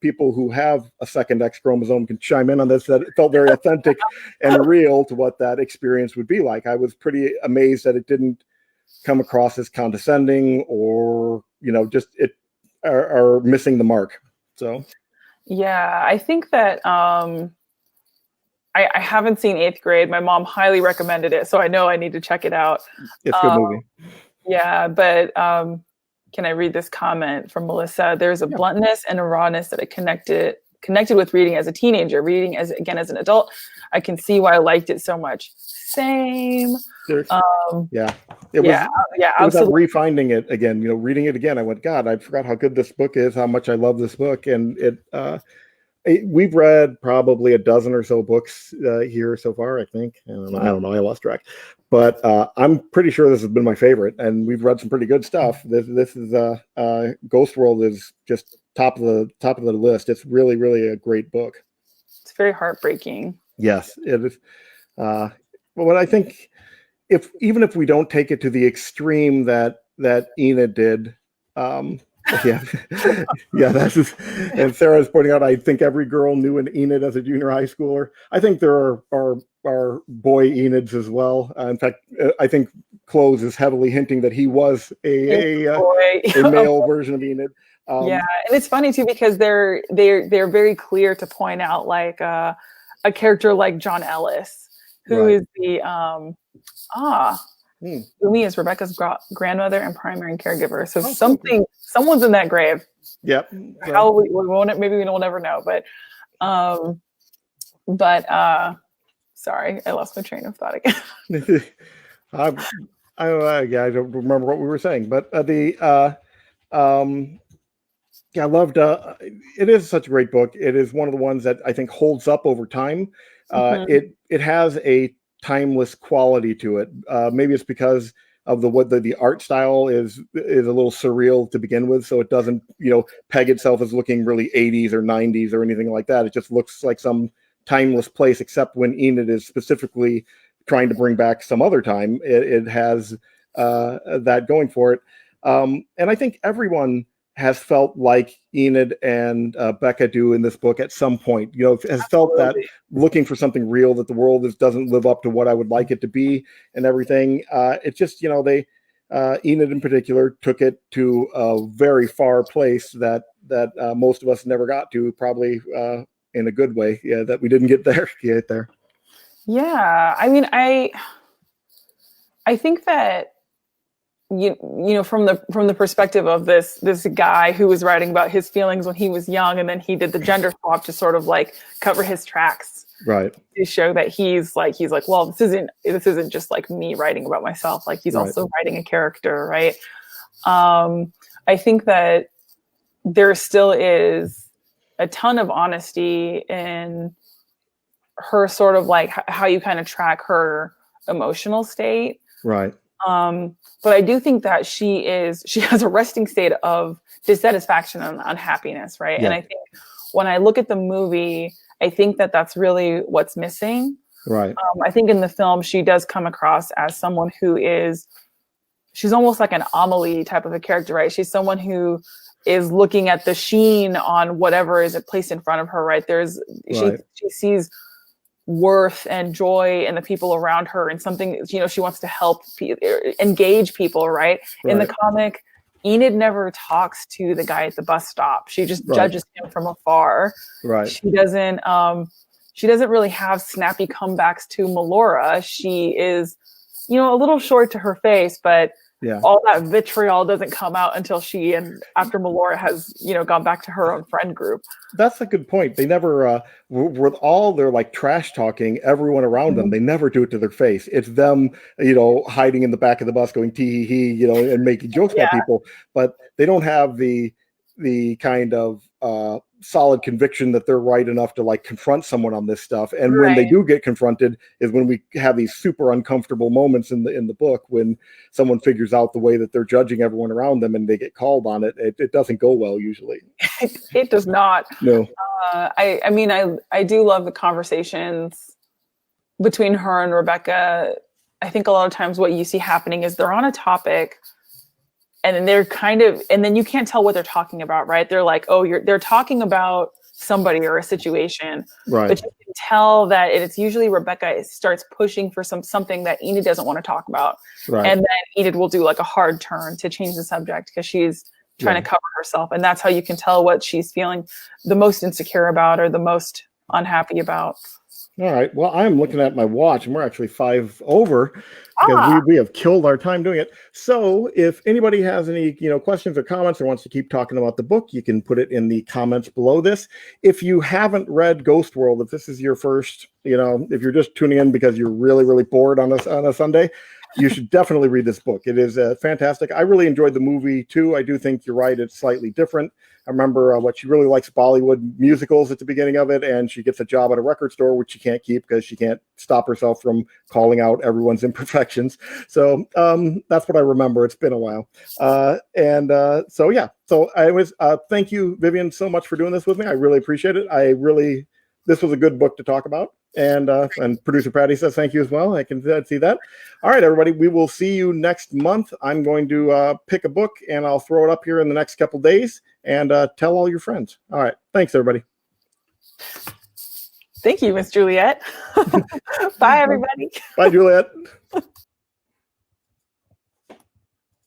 people who have a second X chromosome can chime in on this, that it felt very authentic and real to what that experience would be like. I was pretty amazed that it didn't come across as condescending or, you know, just it are missing the mark. So, yeah, I think that, I haven't seen 8th Grade. My mom highly recommended it, so I know I need to check it out. It's a good movie. Yeah, but can I read this comment from Melissa? There's a bluntness and a rawness that I connected with reading as a teenager. Reading as an adult, I can see why I liked it so much. Same. Yeah. It was absolutely. refinding it again, you know, reading it again. I went, God, I forgot how good this book is, how much I love this book. And we've read probably a dozen or so books here so far, I think. I don't know. I lost track. But I'm pretty sure this has been my favorite. And we've read some pretty good stuff. This is Ghost World is just top of the list. It's really, really a great book. It's very heartbreaking. Yes, it is. But what I think, even if we don't take it to the extreme that Enid did, that's just, and Sarah's pointing out, I think every girl knew an Enid as a junior high schooler. I think there are boy Enids as well. In fact, I think Clowes is heavily hinting that he was a male version of Enid. Yeah, and it's funny too, because they're very clear to point out like a character like John Ellis, who is the Umi is Rebecca's grandmother and primary caregiver. So someone's in that grave. Yep. How we won't, maybe we'll never know. But sorry, I lost my train of thought again. I don't remember what we were saying, but I loved. It is such a great book. It is one of the ones that I think holds up over time. It has a timeless quality to it. Maybe it's because of the art style is a little surreal to begin with, so it doesn't, you know, peg itself as looking really 80s or 90s or anything like that. It just looks like some timeless place, except when Enid is specifically trying to bring back some other time. It has that going for it. And I think everyone has felt like Enid and Becca do in this book at some point, has felt that looking for something real, that the world doesn't live up to what I would like it to be and everything. It's just, Enid in particular took it to a very far place that most of us never got to, probably in a good way. Yeah, that we didn't get there. Yeah. I mean, I think that, from the perspective of this guy who was writing about his feelings when he was young, and then he did the gender swap to sort of like cover his tracks, right? To show that he's like, well, this isn't just like me writing about myself. Like he's also writing a character, right? I think that there still is a ton of honesty in her sort of like how you kind of track her emotional state, right? But I do think that she has a resting state of dissatisfaction and unhappiness, right? Yeah. And I think when I look at the movie, I think that that's really what's missing. Right. I think in the film, she does come across as someone she's almost like an Amelie type of a character, right? She's someone who is looking at the sheen on whatever is placed in front of her, right? She sees worth and joy in the people around her, and something, she wants to help engage people, right? In the comic, Enid never talks to the guy at the bus stop. She just judges him from afar. Right. She doesn't really have snappy comebacks to Melora. She is, a little short to her face, but all that vitriol doesn't come out until after Melora has, gone back to her own friend group. That's a good point. They never, with all their like trash talking everyone around them, they never do it to their face. It's them, hiding in the back of the bus going tee hee hee, and making jokes about people, but they don't have the kind of solid conviction that they're right enough to like confront someone on this stuff. And when they do get confronted is when we have these super uncomfortable moments in the book, when someone figures out the way that they're judging everyone around them and they get called on it. It doesn't go well usually. It does not. No. I mean, I do love the conversations between her and Rebecca. I think a lot of times what you see happening is they're on a topic, and then and then you can't tell what they're talking about, right? They're like, they're talking about somebody or a situation, right? But you can tell that it's usually Rebecca starts pushing for something that Enid doesn't want to talk about, right? And then Enid will do like a hard turn to change the subject because she's trying to cover herself, and that's how you can tell what she's feeling the most insecure about or the most unhappy about. All right. Well, I'm looking at my watch, and we're actually 5 over because we have killed our time doing it. So if anybody has any questions or comments or wants to keep talking about the book, you can put it in the comments below this. If you haven't read Ghost World, if this is your first, if you're just tuning in because you're really, really bored on a Sunday, you should definitely read this book. It is fantastic. I really enjoyed the movie too. I do think you're right. It's slightly different. I remember what she really likes Bollywood musicals at the beginning of it, and she gets a job at a record store, which she can't keep because she can't stop herself from calling out everyone's imperfections. So that's what I remember. It's been a while. So I was, thank you, Vivian, so much for doing this with me. I really appreciate it. This was a good book to talk about. And producer Patty says thank you as well. I can see that. All right, everybody, we will see you next month. I'm going to pick a book, and I'll throw it up here in the next couple days, and tell all your friends. All right, thanks, everybody. Thank you, Miss Juliet. Bye, everybody. Bye, Juliet.